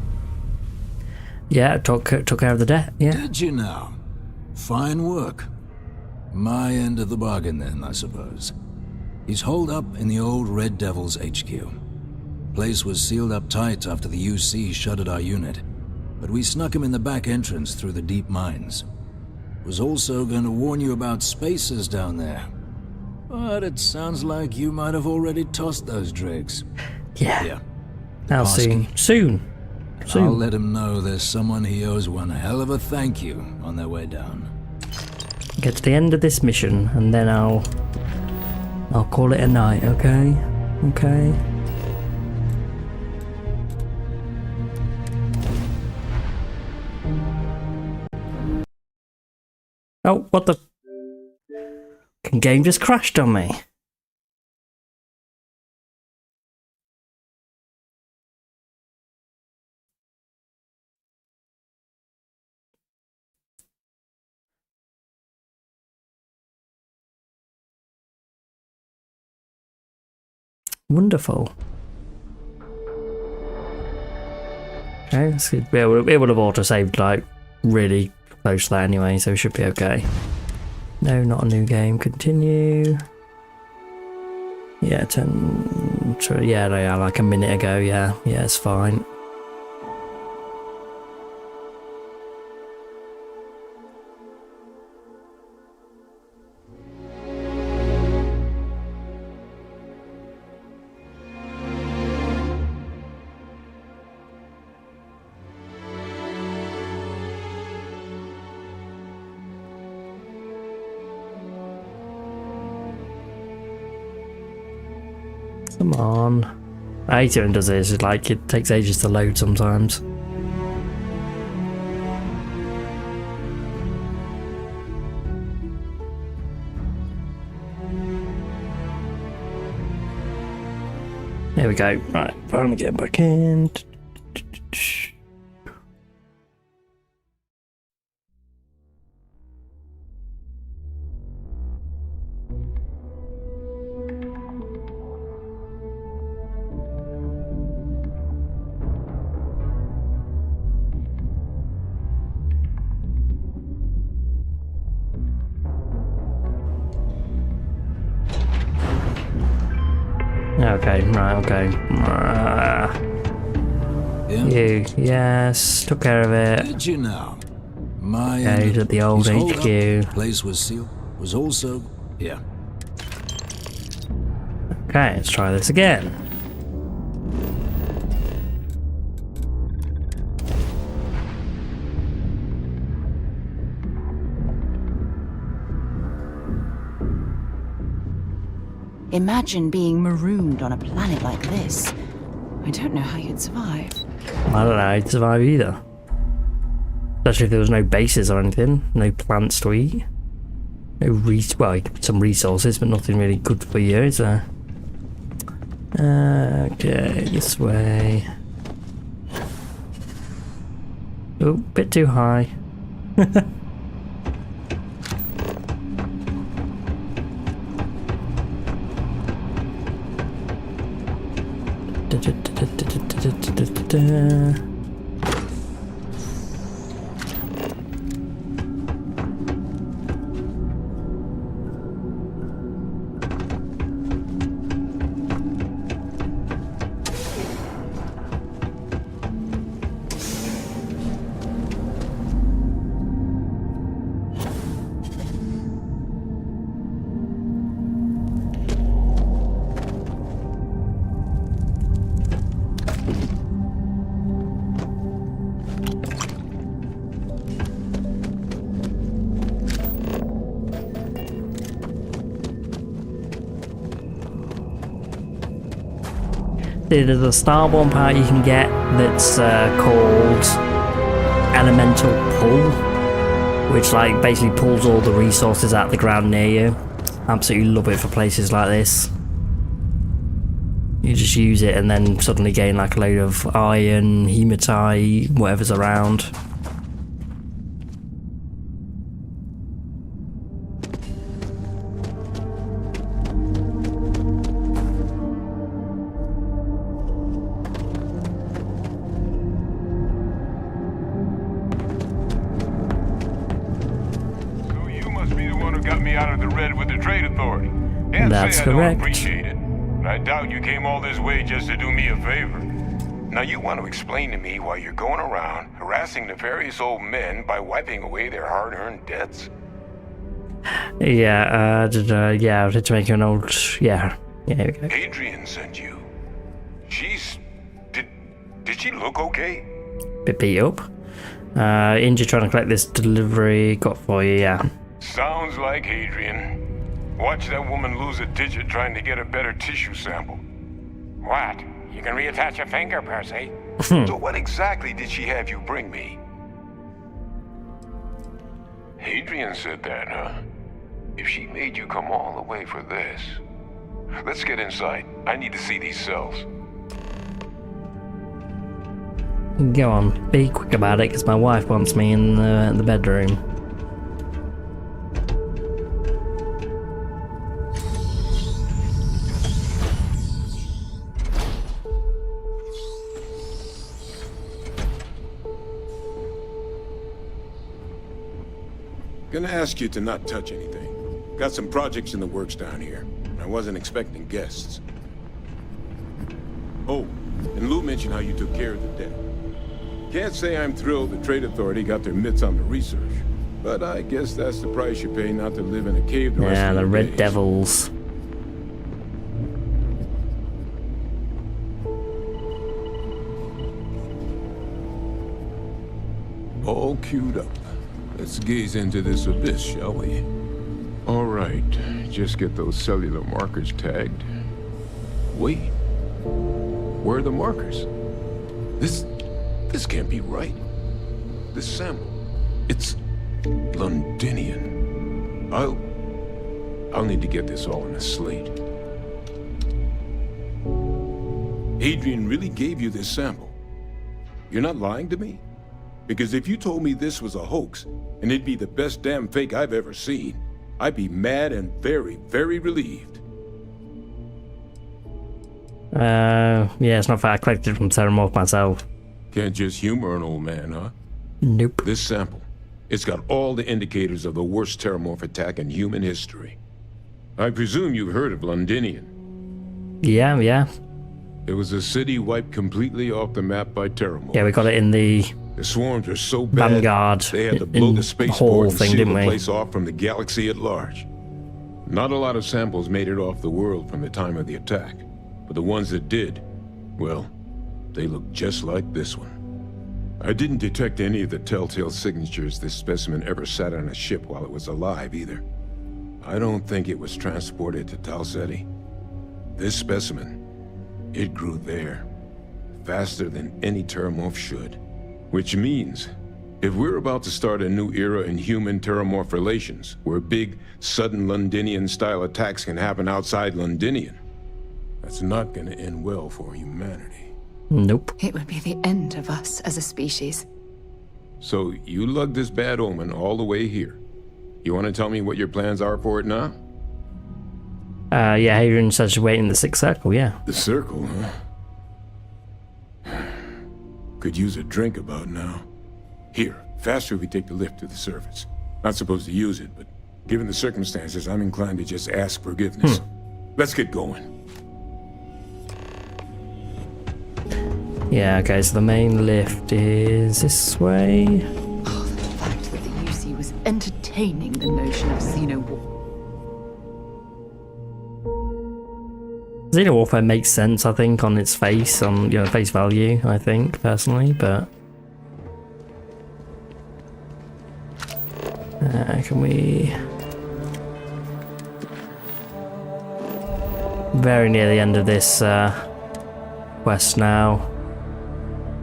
Yeah, took care of the debt, yeah. Did you now? Fine work. My end of the bargain then, I suppose. He's holed up in the old Red Devil's HQ. Place was sealed up tight after the UC shuttered our unit, but we snuck him in the back entrance through the deep mines. Was also going to warn you about spacers down there. But it sounds like you might have already tossed those dregs. Yeah. How soon? Soon. I'll let him know there's someone he owes one hell of a thank you on their way down. Get to the end of this mission and then I'll call it a night, okay? Okay. Oh, what the? Game just crashed on me. Wonderful. Okay, that's good. Yeah, it would have auto-saved like really close to that anyway, so it should be okay. No, not a new game. Continue. Yeah, yeah, like a minute ago. Yeah, it's fine. Come on. I hate it when it does this. It's like it takes ages to load sometimes. There we go. Right, finally get back in. Okay, right, okay. You, yes, took care of it. Did you now? My okay, at the old HQ. Place was sealed. Was also, yeah. Okay, let's try this again. Imagine being marooned on a planet like this. I don't know how you'd survive. I don't know how you'd survive either. Especially if there was no bases or anything. No plants to eat. No some resources, but nothing really good for you, is there? Okay, this way. Oh, bit too high. There's a starborn part you can get that's called Elemental Pull, which like basically pulls all the resources out of the ground near you. Absolutely love it for places like this. You just use it and then suddenly gain like a load of iron, hematite, whatever's around. That's correct. Appreciate it. I doubt you came all this way just to do me a favor. Now you want to explain to me why you're going around harassing nefarious old men by wiping away their hard-earned debts? Yeah, yeah, to make an old, yeah, okay. Adrian sent you. Did she look okay? Bit beat up. Injured trying to collect this delivery got for you, yeah. Sounds like Adrian. Watch that woman lose a digit trying to get a better tissue sample. What? You can reattach a finger, Percy. So what exactly did she have you bring me? Adrian said that, huh? If she made you come all the way for this... Let's get inside. I need to see these cells. Go on, be quick about it, because my wife wants me in the bedroom. Gonna ask you to not touch anything. Got some projects in the works down here. I wasn't expecting guests. Oh, and Lou mentioned how you took care of the debt. Can't say I'm thrilled the Trade Authority got their mitts on the research, but I guess that's the price you pay not to live in a cave the rest of the your Red days. Devils. All queued up. Let's gaze into this abyss, shall we? All right, just get those cellular markers tagged. Wait, where are the markers? This can't be right. This sample, it's Londinian. I'll need to get this all on a slate. Adrian really gave you this sample. You're not lying to me? Because if you told me this was a hoax, and it'd be the best damn fake I've ever seen, I'd be mad and very, very relieved. Yeah, it's not fair. I collected it from Terramorph myself. Can't just humor an old man, huh? Nope. This sample, it's got all the indicators of the worst Terramorph attack in human history. I presume you've heard of Londinian. Yeah. It was a city wiped completely off the map by Terramorph. Yeah, we got it in the swarms were so bad, Vanguard they had to blow the spaceport and thing, seal didn't the we? place off from the galaxy at large. Not a lot of samples made it off the world from the time of the attack, but the ones that did, well, they look just like this one. I didn't detect any of the telltale signatures this specimen ever sat on a ship while it was alive, either. I don't think it was transported to Tau Ceti. This specimen, it grew there, faster than any Terramorph should. Which means, if we're about to start a new era in human-Terramorph relations, where big, sudden Londinian-style attacks can happen outside Londinian, that's not gonna end well for humanity. Nope. It would be the end of us as a species. So, you lugged this bad omen all the way here. You want to tell me what your plans are for it now? Yeah, Hadrian says she's waiting in the sixth circle, yeah. The circle, huh? Could use a drink about now. Here, faster if we take the lift to the surface. Not supposed to use it, but given the circumstances, I'm inclined to just ask forgiveness. Let's get going. Yeah, okay, so the main lift is this way. Oh, the fact that the UC was entertaining the notion of Xeno-warfare. Xeno-warfare makes sense, I think, on its face, on face value, I think, personally, but... can we... Very near the end of this quest now.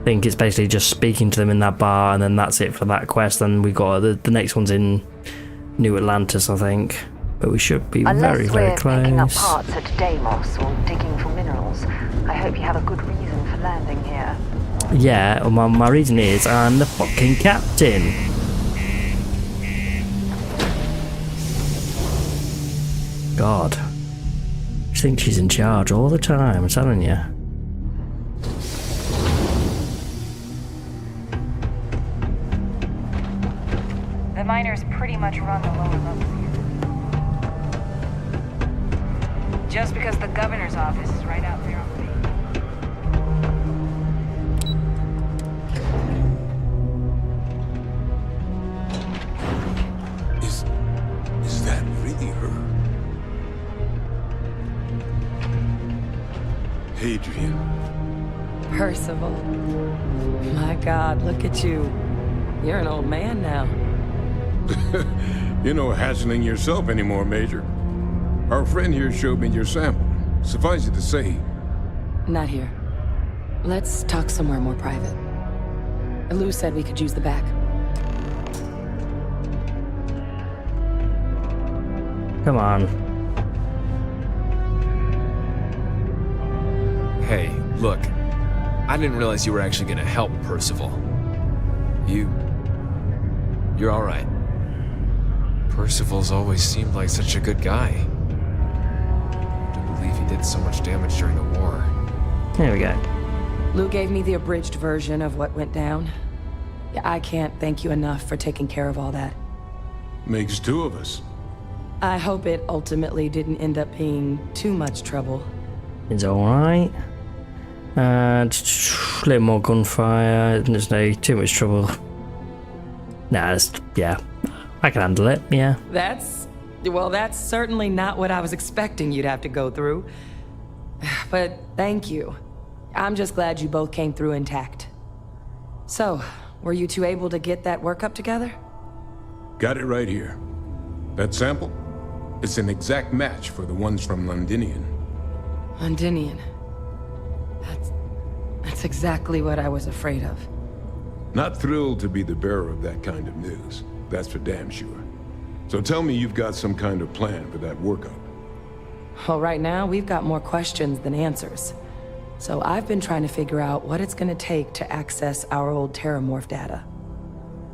I think it's basically just speaking to them in that bar, and then that's it for that quest. And we got the next one's in New Atlantis, I think. But we should be very, very close. Unless we're picking up parts at Deimos or digging for minerals, I hope you have a good reason for landing here. Yeah, well, my reason is I'm the fucking captain. God. I think she's in charge all the time, I'm telling you. The miners pretty much run the lower levels here. Just because the governor's office is right out there on the Is that really her? Hadrian. Percival. My God, look at you. You're an old man now. You're no hassling yourself anymore, Major. Our friend here showed me your sample. Suffice it to say... Not here. Let's talk somewhere more private. Lou said we could use the back. Come on. Hey, look. I didn't realize you were actually gonna help Percival. You're alright. Percival's always seemed like such a good guy. Don't believe he did so much damage during the war. Here we go. Lou gave me the abridged version of what went down. Yeah, I can't thank you enough for taking care of all that. Makes two of us. I hope it ultimately didn't end up being too much trouble. It's alright. A little more gunfire. There's no too much trouble. Nah, yeah. I can handle it, yeah. That's certainly not what I was expecting you'd have to go through. But thank you. I'm just glad you both came through intact. So, were you two able to get that workup together? Got it right here. That sample? It's an exact match for the ones from Londinian. Londinian. That's exactly what I was afraid of. Not thrilled to be the bearer of that kind of news. That's for damn sure. So tell me you've got some kind of plan for that workup. Well, right now, we've got more questions than answers. So I've been trying to figure out what it's gonna take to access our old Terramorph data.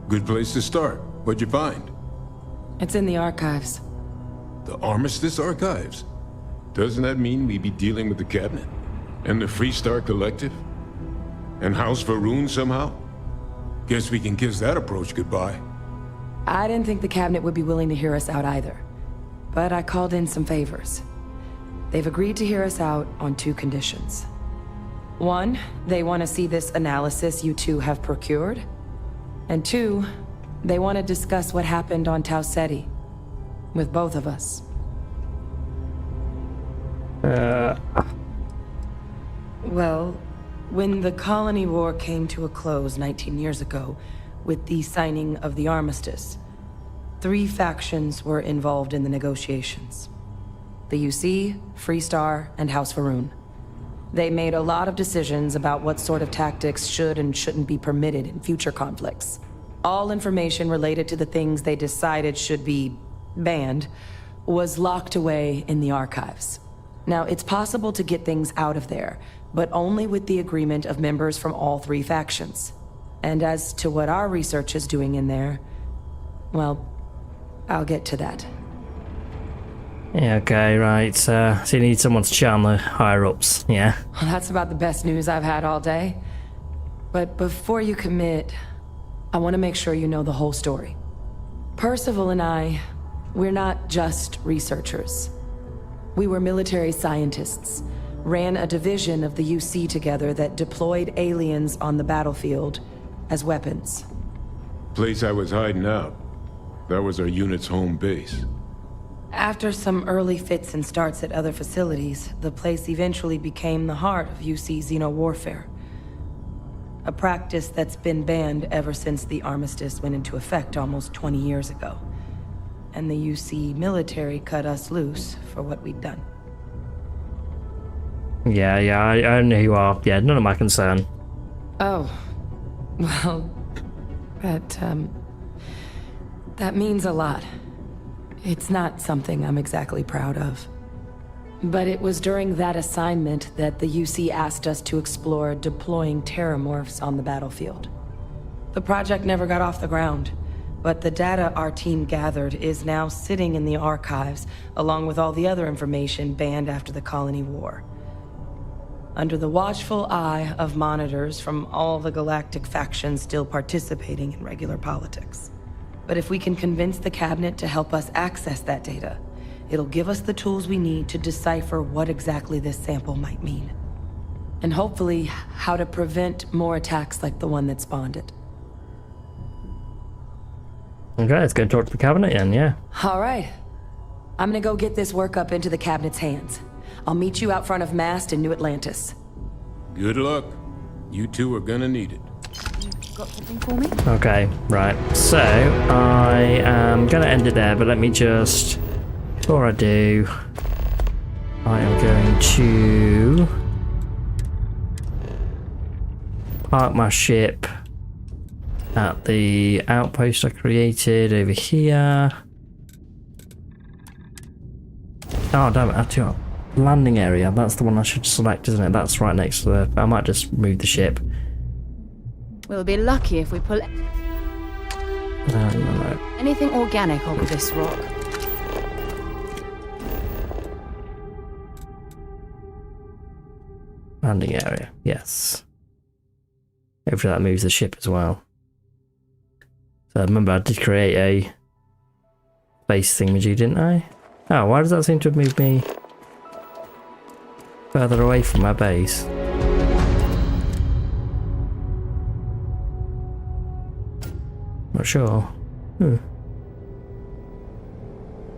Good place to start. What'd you find? It's in the archives. The Armistice Archives? Doesn't that mean we'd be dealing with the Cabinet? And the Freestar Collective? And House Varun somehow? Guess we can kiss that approach goodbye. I didn't think the Cabinet would be willing to hear us out either. But I called in some favors. They've agreed to hear us out on two conditions. One, they want to see this analysis you two have procured. And two, they want to discuss what happened on Tau Ceti. With both of us. Well, when the colony war came to a close 19 years ago, with the signing of the armistice, 3 factions were involved in the negotiations. The UC, Freestar, and House Varun. They made a lot of decisions about what sort of tactics should and shouldn't be permitted in future conflicts. All information related to the things they decided should be banned was locked away in the archives. Now, it's possible to get things out of there, but only with the agreement of members from all 3 factions. And as to what our research is doing in there, well, I'll get to that. Yeah, okay, right. So you need someone to charm the higher-ups, yeah? Well, that's about the best news I've had all day. But before you commit, I want to make sure you know the whole story. Percival and I, we're not just researchers. We were military scientists, ran a division of the UC together that deployed aliens on the battlefield as weapons. Place I was hiding out. That was our unit's home base. After some early fits and starts at other facilities, the place eventually became the heart of UC Xeno-warfare. A practice that's been banned ever since the armistice went into effect almost 20 years ago. And the UC military cut us loose for what we'd done. Yeah, I know who you are. Yeah, none of my concern. Oh. Well, that means a lot. It's not something I'm exactly proud of. But it was during that assignment that the UC asked us to explore deploying Terramorphs on the battlefield. The project never got off the ground, but the data our team gathered is now sitting in the archives, along with all the other information banned after the Colony War. Under the watchful eye of monitors from all the galactic factions still participating in regular politics. But if we can convince the cabinet to help us access that data, it'll give us the tools we need to decipher what exactly this sample might mean. And hopefully, how to prevent more attacks like the one that spawned it. Okay, let's go talk to the cabinet then, yeah. Alright. I'm gonna go get this work up into the cabinet's hands. I'll meet you out front of Mast in New Atlantis. Good luck. You two are gonna need it. Got something for me? Okay, right. So, I am gonna end it there, but let me just... Before I do... I am going to... park my ship at the outpost I created over here. Oh, damn it, actually, landing area. That's the one I should select, isn't it? That's right next to the... I might just move the ship. We'll be lucky if we pull No. anything organic off this rock. Landing area, yes. Hopefully that moves the ship as well. So remember I did create a base thingamajig, didn't I? Oh, why does that seem to have moved me further away from my base? Not sure.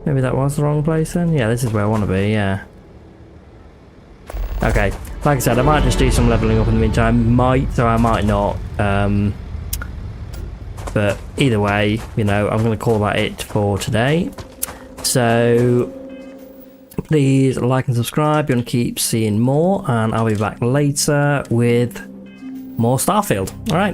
Maybe that was the wrong place then? Yeah, this is where I want to be, yeah. Okay, like I said, I might just do some leveling up in the meantime. Might, or I might not. But either way, you know, I'm going to call that it for today. So please like and subscribe. You want to keep seeing more, and I'll be back later with more Starfield. All right.